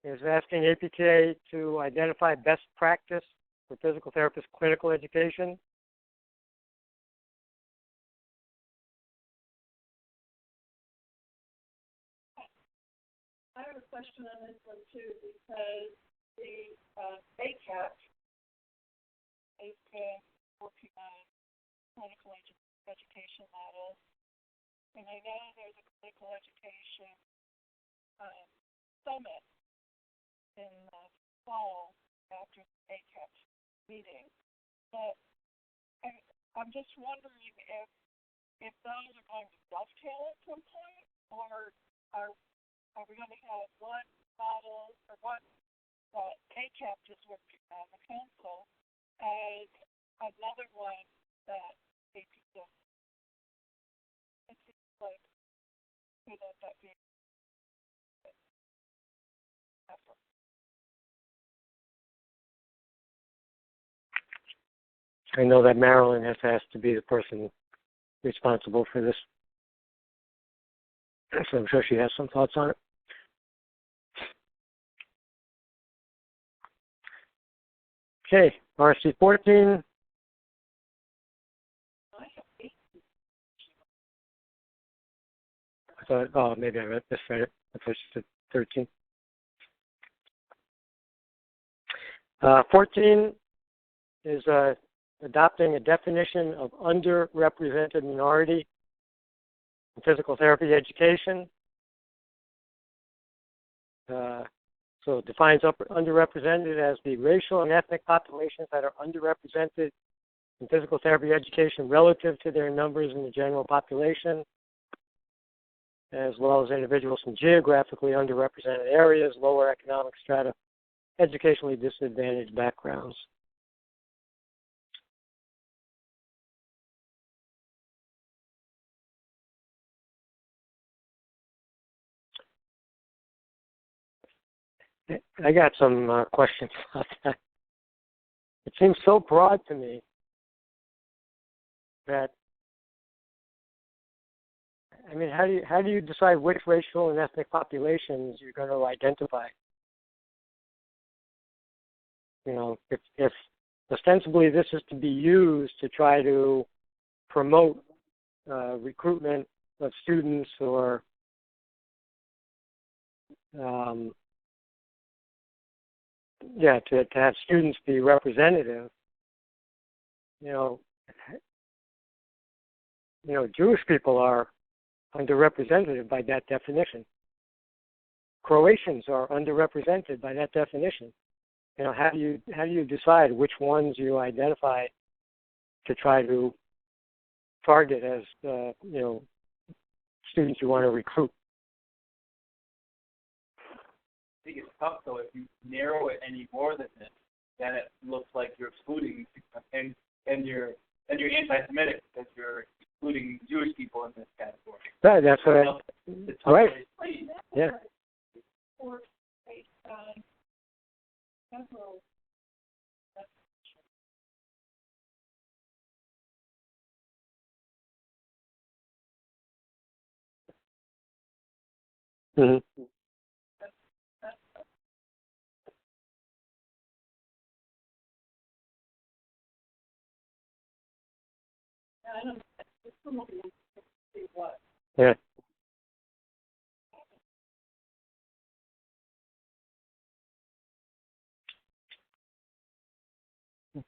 is asking APTA to identify best practice for physical therapist clinical education. I have a question on this one too, because the ACAP is working on clinical education models, and I know there's a clinical education summit in the fall after the ACAP meeting. But I'm just wondering if those are going to dovetail at some point, or are we going to have one model or one that ACAP is working on, the council, and another one that APTA? It seems like could that be effort? I know that Marilyn has asked to be the person responsible for this, so I'm sure she has some thoughts on it. Okay, RC 14. I thought, oh, maybe I misread it. I thought you said 13. 14 is adopting a definition of underrepresented minority in physical therapy education. So it defines underrepresented as the racial and ethnic populations that are underrepresented in physical therapy education relative to their numbers in the general population, as well as individuals from geographically underrepresented areas, lower economic strata, educationally disadvantaged backgrounds. I got some questions about that. It seems so broad to me that, I mean, how do you decide which racial and ethnic populations you're going to identify? You know, if ostensibly this is to be used to try to promote recruitment of students or to have students be representative, Jewish people are underrepresented by that definition. Croatians are underrepresented by that definition. How do you decide which ones you identify to try to target as students you want to recruit? I think it's tough though if you narrow it any more than this, then it looks like you're excluding and you're anti-Semitic because you're excluding Jewish people in this category. That's what it's right. Yeah. Mm-hmm. Yeah.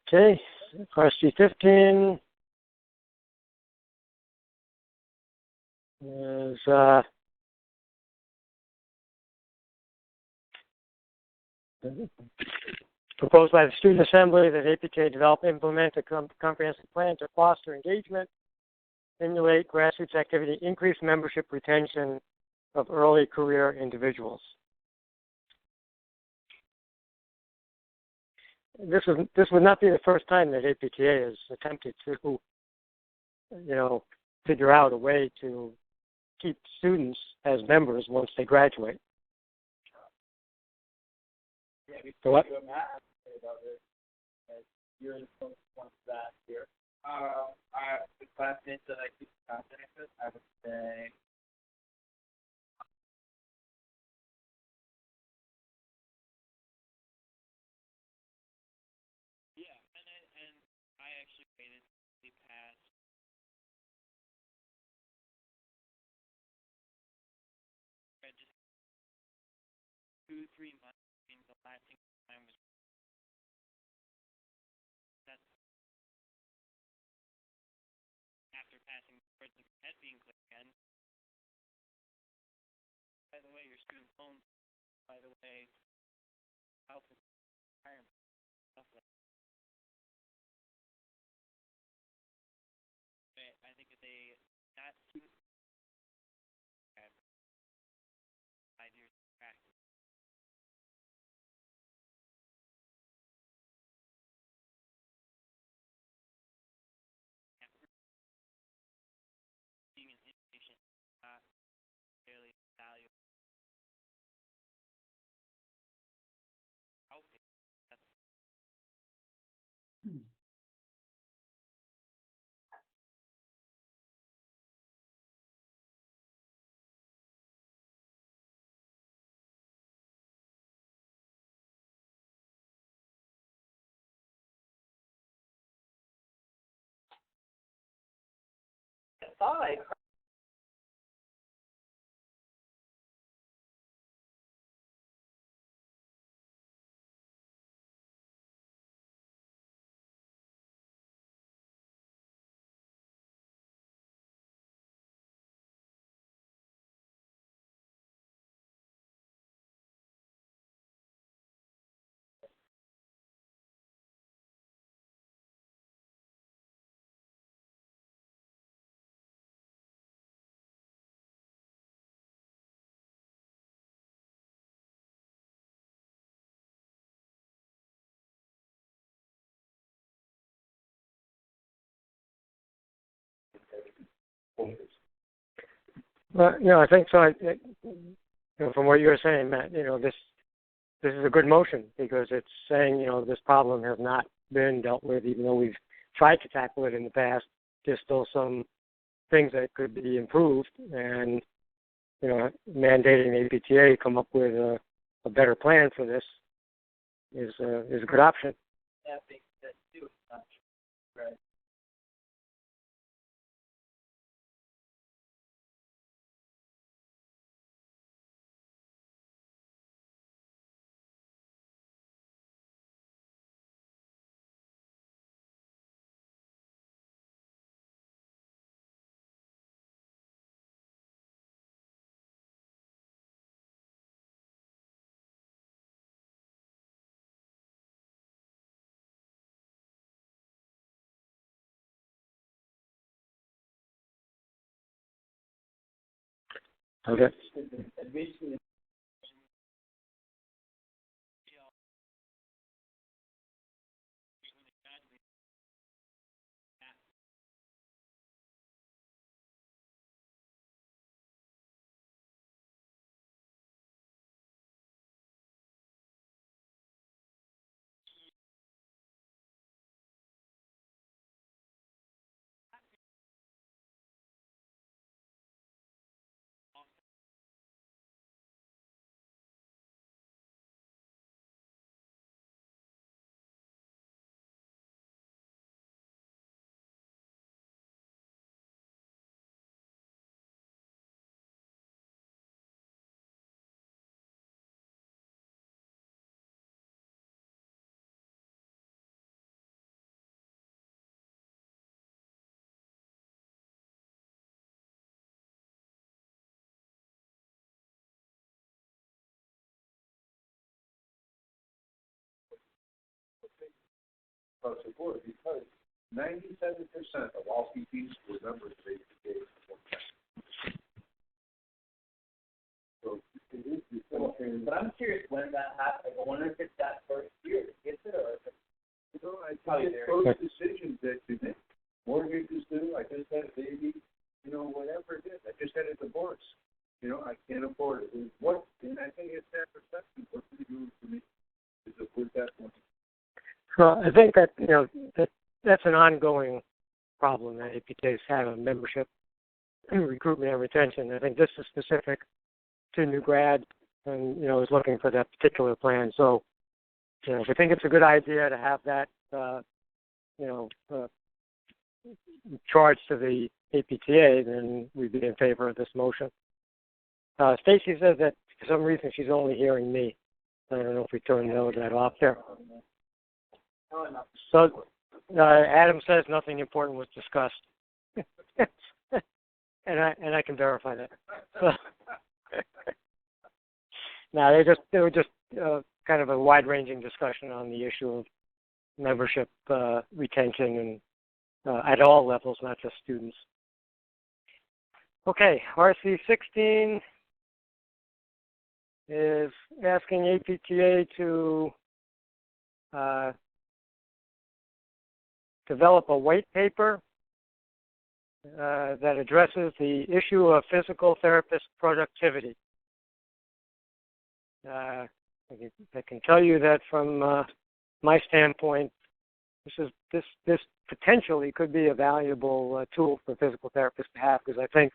Okay. RC 15 is proposed by the Student Assembly that APTA develop and implement a comprehensive plan to foster engagement, stimulate grassroots activity, increase membership retention of early career individuals. This would not be the first time that APTA has attempted to, figure out a way to keep students as members once they graduate. Yeah, we so what? About this. You're in the one last year. The classmates that I keep contact with, I would say. Yeah, and I actually waited the past just 2-3 months. I mean, the last time was that after passing the head being clicked again. By the way, your student loan. By the way, health and retirement stuff like that. I think if they not student 5 years of practice. Being an inpatient not fairly valuable. thought I heard. Well, I think so. From what you were saying, Matt, this is a good motion because it's saying, this problem has not been dealt with, even though we've tried to tackle it in the past. There's still some things that could be improved, and mandating APTA come up with a better plan for this is a good option. That being said, too, it's not true, right? Okay. Admission. Support because 97% of all PPs were members of APTA. So it is the But I'm curious when that happened. I wonder if it's that first year that gets it, or if it's I think it's those decisions that you make. Mortgages do. I just had a baby. Whatever it is. I just had a divorce. I can't afford it. And I think it's that perception. What are you doing for me? Is it worth that one? Well, I think that that's an ongoing problem that APTAs have in membership, recruitment, and retention. I think this is specific to new grad, and is looking for that particular plan. So, if you think it's a good idea to have that, charge to the APTA, then we'd be in favor of this motion. Stacy says that for some reason she's only hearing me. I don't know if we turned that off there. So Adam says nothing important was discussed, and I can verify that. So, no, they were just kind of a wide-ranging discussion on the issue of membership retention and at all levels, not just students. Okay, RC 16 is asking APTA to develop a white paper that addresses the issue of physical therapist productivity. I can tell you that from my standpoint, this potentially could be a valuable tool for physical therapists to have, because I think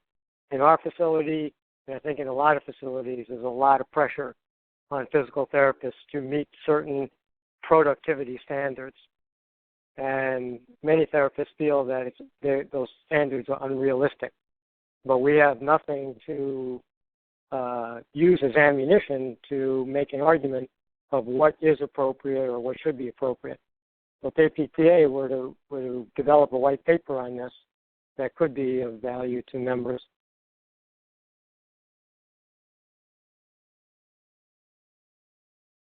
in our facility, and I think in a lot of facilities, there's a lot of pressure on physical therapists to meet certain productivity standards. and many therapists feel that those standards are unrealistic. But we have nothing to use as ammunition to make an argument of what is appropriate or what should be appropriate. So if APTA were to develop a white paper on this, that could be of value to members.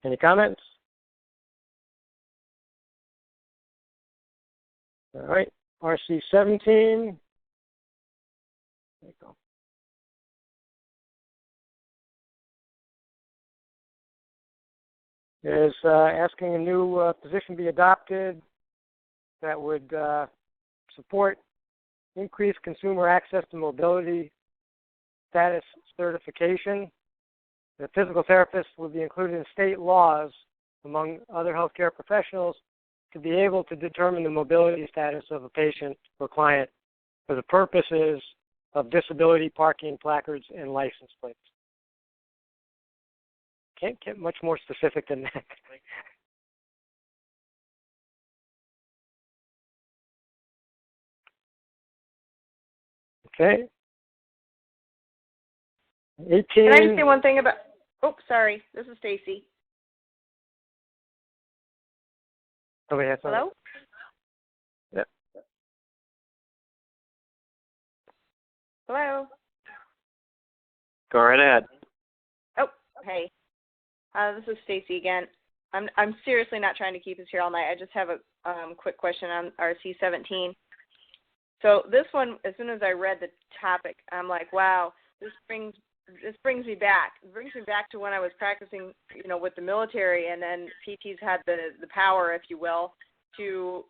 Any comments? All right, RC 17. There you go. Is asking a new position be adopted that would support increased consumer access to mobility status certification. The physical therapist would be included in state laws, among other healthcare professionals, to be able to determine the mobility status of a patient or client for the purposes of disability parking placards and license plates. Can't get much more specific than that. Okay. 18. Can I just say one thing about? Oh, sorry. This is Stacy. Oh, wait, hello. Yep. Hello. Go right ahead. Oh, hey. This is Stacy again. I'm seriously not trying to keep us here all night. I just have a quick question on RC 17. So this one, as soon as I read the topic, I'm like, wow, this brings me back. It brings me back to when I was practicing, with the military, and then PTs had the power, if you will, to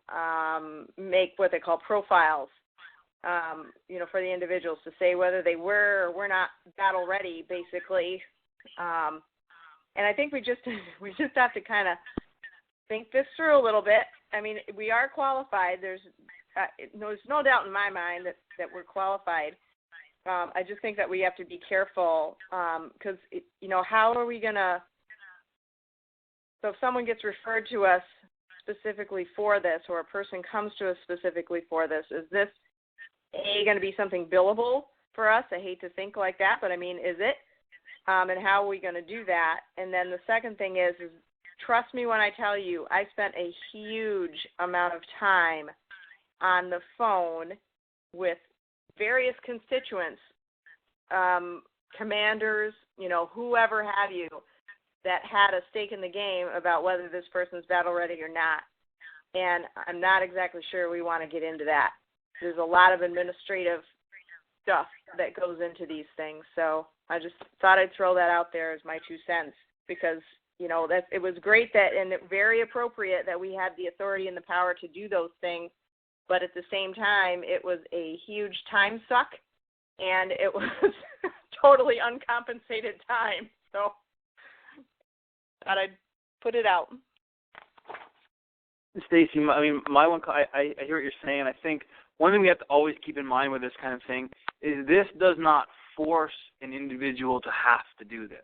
make what they call profiles, for the individuals to say whether they were or were not battle ready, basically. And I think we just have to kind of think this through a little bit. I mean, we are qualified. There's no doubt in my mind that we're qualified. I just think that we have to be careful because, how are we going to – so if someone gets referred to us specifically for this, or a person comes to us specifically for this, is this, going to be something billable for us? I hate to think like that, but, I mean, is it? And how are we going to do that? And then the second thing is trust me when I tell you, I spent a huge amount of time on the phone with various constituents, commanders, whoever have you, that had a stake in the game about whether this person's battle ready or not. And I'm not exactly sure we want to get into that. There's a lot of administrative stuff that goes into these things. So I just thought I'd throw that out there as my 2 cents because, that it was great that and very appropriate that we had the authority and the power to do those things. But at the same time, it was a huge time suck, and it was totally uncompensated time. So thought I'd put it out. Stacy, my one, I hear what you're saying. I think one thing we have to always keep in mind with this kind of thing is this does not force an individual to have to do this.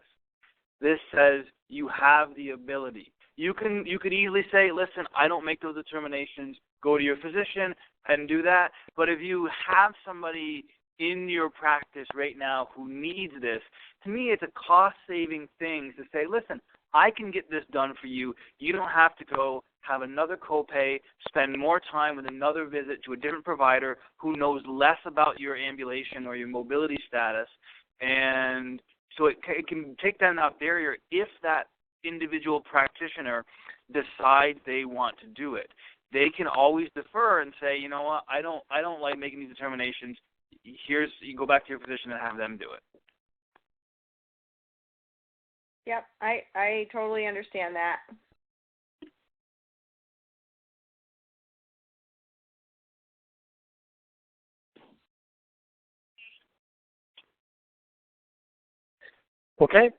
This says you have the ability. You could easily say, listen, I don't make those determinations. Go to your physician and do that. But if you have somebody in your practice right now who needs this, to me it's a cost-saving thing to say, listen, I can get this done for you. You don't have to go have another copay, spend more time with another visit to a different provider who knows less about your ambulation or your mobility status. And so it can take down that barrier if that individual practitioner decides they want to do it. They can always defer and say, you know what, I don't like making these determinations. You go back to your physician and have them do it. Yep, I totally understand that. Okay.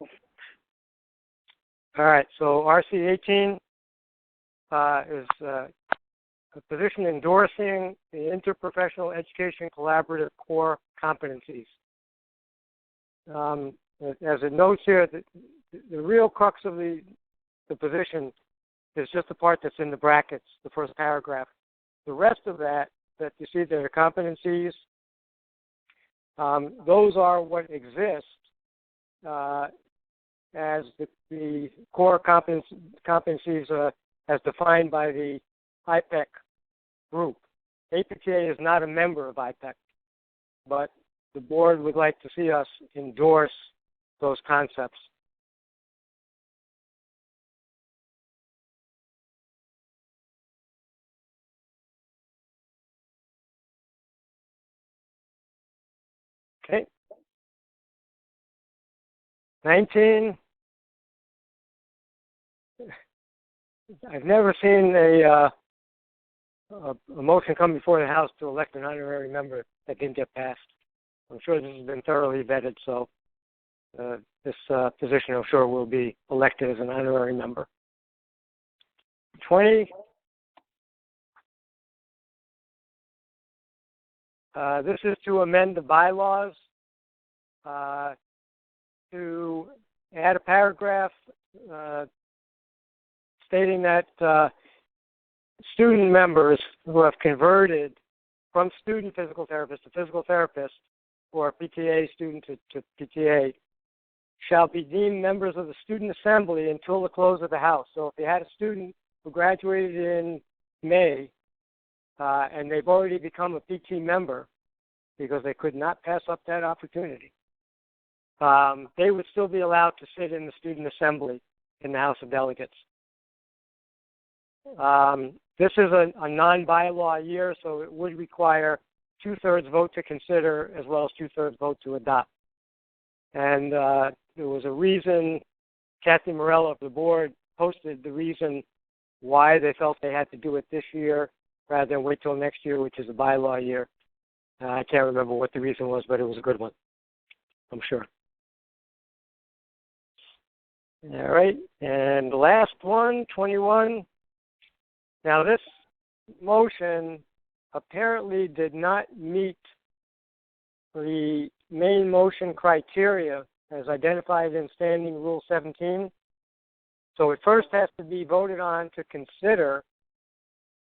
All right. So RC 18 is a position endorsing the interprofessional education collaborative core competencies. As it notes here, the real crux of the position is just the part that's in the brackets, the first paragraph. the rest of that you see there, the competencies, those are what exist as the core competencies as defined by the IPEC group. APTA is not a member of IPEC, but the board would like to see us endorse those concepts. Okay. 19. I've never seen a motion come before the House to elect an honorary member that didn't get passed. I'm sure this has been thoroughly vetted, so this position, I'm sure, will be elected as an honorary member. 20. This is to amend the bylaws to add a paragraph stating that student members who have converted from student physical therapist to physical therapist or PTA student to PTA shall be deemed members of the student assembly until the close of the House. So if you had a student who graduated in May and they've already become a PT member because they could not pass up that opportunity, they would still be allowed to sit in the student assembly in the House of Delegates. This is a non-bylaw year, so it would require 2/3 vote to consider as well as 2/3 vote to adopt. And there was a reason, Kathy Morella of the board posted the reason why they felt they had to do it this year rather than wait till next year, which is a bylaw year. I can't remember what the reason was, but it was a good one, I'm sure. All right, and the last one, 21. Now, this motion apparently did not meet the main motion criteria as identified in Standing Rule 17. So it first has to be voted on to consider,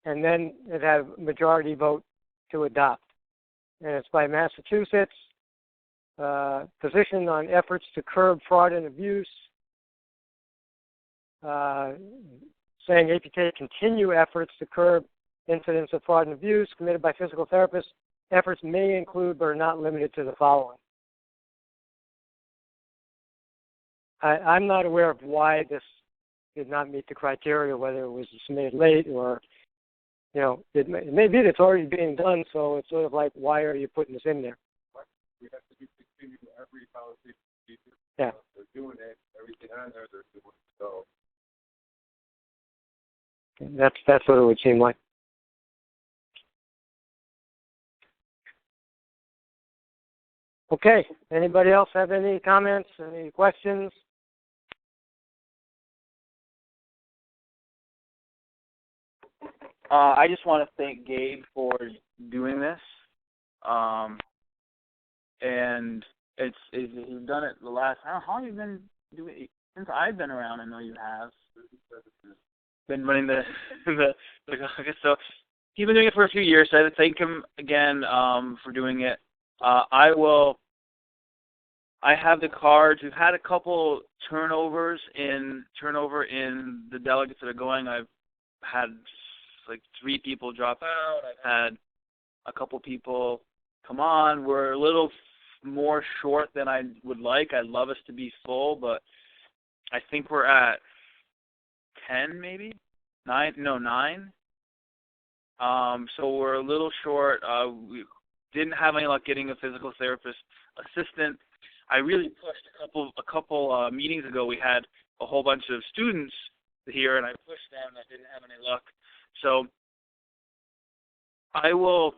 and then it has a majority vote to adopt. And it's by Massachusetts, position on efforts to curb fraud and abuse, saying APTA continue efforts to curb incidents of fraud and abuse committed by physical therapists. Efforts may include but are not limited to the following. I'm not aware of why this did not meet the criteria, whether it was submitted late or, it may be that it's already being done, so it's sort of like, why are you putting this in there? We have to continue every policy procedure. Yeah. They're doing it. Everything on there, they're doing it. So. That's what it would seem like. Okay. Anybody else have any comments, any questions? I just want to thank Gabe for doing this. And you've done it the last, how long have you been doing it? Since I've been around, I know you have. Been running the caucus. So he's been doing it for a few years. So I thank him again for doing it. I have the cards. We've had a couple turnover in the delegates that are going. I've had like 3 people drop out. I've had a couple people come on. We're a little more short than I would like. I'd love us to be full, but I think we're at 10 maybe? 9? No, 9. So we're a little short. We didn't have any luck getting a physical therapist assistant. I really pushed a couple meetings ago. We had a whole bunch of students here, and I pushed them. I didn't have any luck. So I will.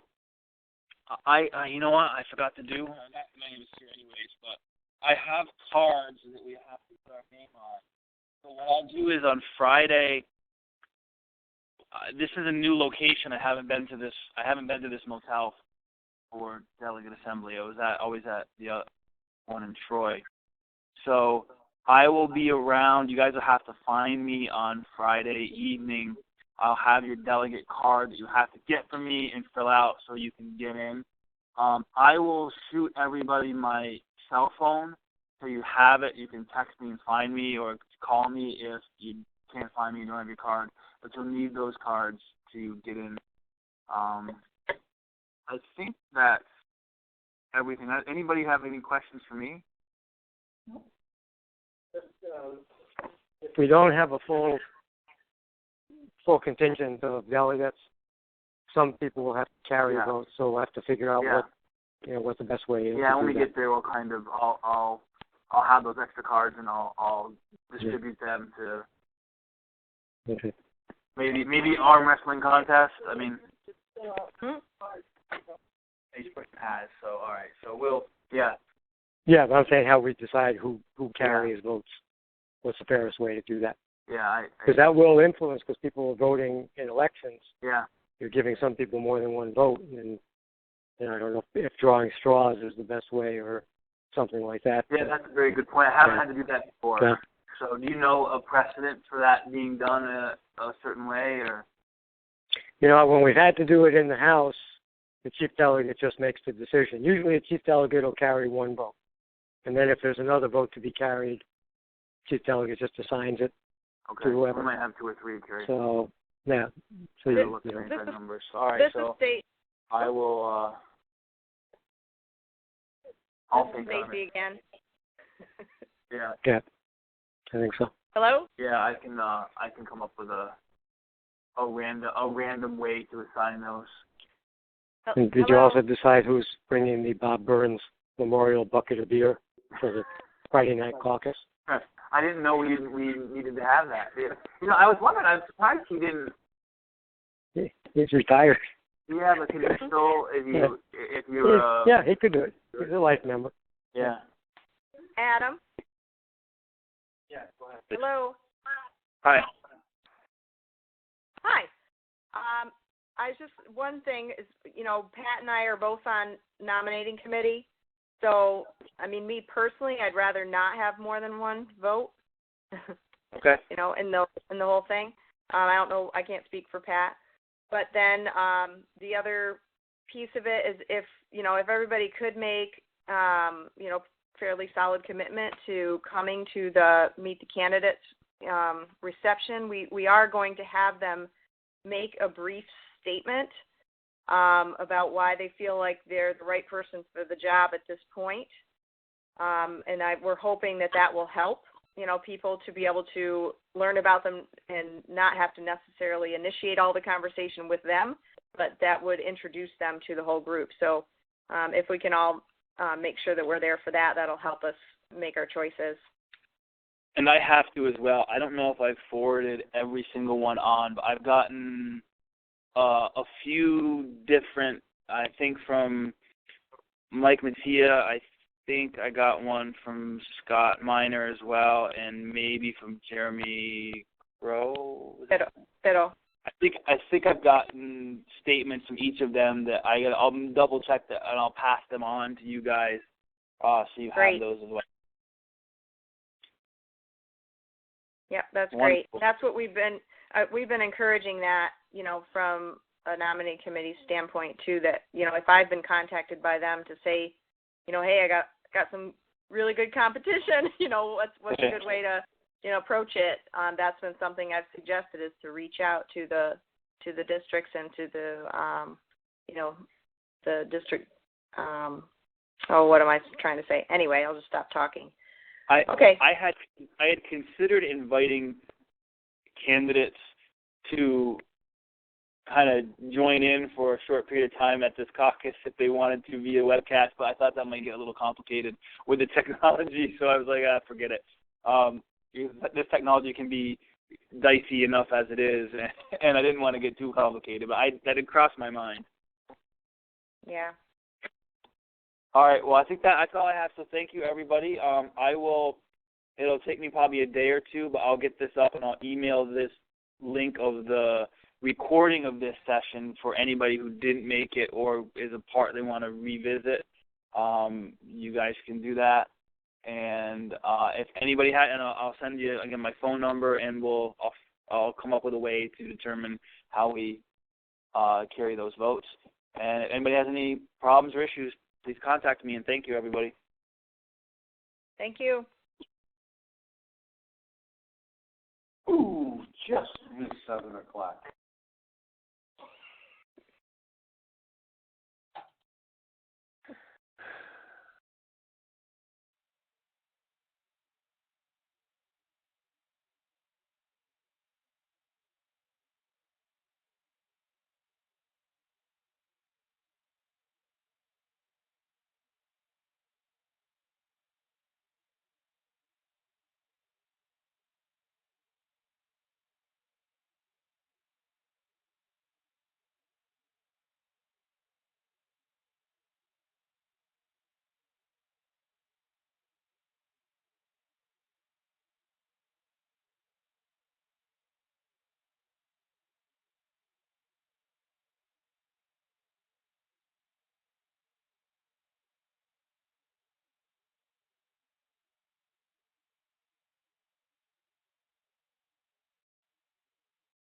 You know what? I forgot to do. Not many of us here, anyways, but I have cards that we have to put our name on. So what I'll do is on Friday. This is a new location. I haven't been to this motel for delegate assembly. I was always at the one in Troy. So I will be around. You guys will have to find me on Friday evening. I'll have your delegate card that you have to get from me and fill out so you can get in. I will shoot everybody my cell phone so you have it. You can text me and find me or call me if you can't find me and don't have your card. But you'll need those cards to get in. I think that's everything. Anybody have any questions for me? If we don't have a full contingent of delegates, some people will have to carry votes, so we'll have to figure out what the best way is. Yeah, when we get there, we'll kind of I'll have those extra cards and I'll distribute them to maybe arm wrestling contest. I mean, each person has. So all right, so we'll Yeah, but I'm saying how we decide who carries votes. What's the fairest way to do that? Yeah, because that will influence, because people are voting in elections. Yeah. You're giving some people more than one vote, and I don't know if drawing straws is the best way or something like that. Yeah, that's a very good point. I haven't had to do that before. Yeah. So do you know a precedent for that being done a certain way? Or? When we've had to do it in the House, the chief delegate just makes the decision. Usually the chief delegate will carry one vote. And then if there's another vote to be carried, chief delegate just assigns it to whoever. We might have 2 or 3 carried. So, yeah. So you look at numbers. All right, so I will, I'll think on it. Again. Yeah. Yeah, I think so. Hello? Yeah, I can come up with a random way to assign those. And did you also decide who's bringing the Bob Burns Memorial bucket of beer for the Friday night caucus? I didn't know we needed to have that. I was wondering. I'm surprised he didn't. He's retired. Yeah, but can he still? If you're. Yeah, he could do it. He's a life member. Yeah. Adam. Yeah. Go ahead. Hello. Hi. Hi. One thing is, Pat and I are both on nominating committee. So, me personally, I'd rather not have more than one vote. Okay. In the whole thing. I don't know. I can't speak for Pat. But then the other piece of it is if everybody could make, fairly solid commitment to coming to the Meet the Candidates reception, we are going to have them make a brief statement about why they feel like they're the right person for the job at this point. And we're hoping that will help, people to be able to learn about them and not have to necessarily initiate all the conversation with them, but that would introduce them to the whole group. So if we can all make sure that we're there for that, that'll help us make our choices. And I have to as well. I don't know if I've forwarded every single one on, but I've gotten a few different, I think from Mike Mattia, I think I got one from Scott Miner as well, and maybe from Jeremy Crow. Pero. I think I've gotten statements from each of them that I'll double check that and I'll pass them on to you guys, so you have those as well. Yeah, that's Wonderful. great. That's what we've been encouraging that, from a nominating committee standpoint too, that, if I've been contacted by them to say, hey, I got some really good competition, what's a good way to, approach it. That's been something I've suggested, is to reach out to the districts and to the, the district, what am I trying to say? Anyway, I'll just stop talking. I had considered inviting candidates to kind of join in for a short period of time at this caucus if they wanted to via webcast, but I thought that might get a little complicated with the technology, so I was like, forget it. This technology can be dicey enough as it is, and I didn't want to get too complicated, but that had crossed my mind. Yeah. All right, well, I think that's all I have, so thank you, everybody. It'll take me probably a day or two, but I'll get this up and I'll email this link of the recording of this session for anybody who didn't make it or is a part they want to revisit. You guys can do that. And if anybody and I'll send you, again, my phone number, and I'll I'll come up with a way to determine how we carry those votes. And if anybody has any problems or issues, please contact me, and thank you, everybody. Thank you. Ooh, just missed 7 o'clock.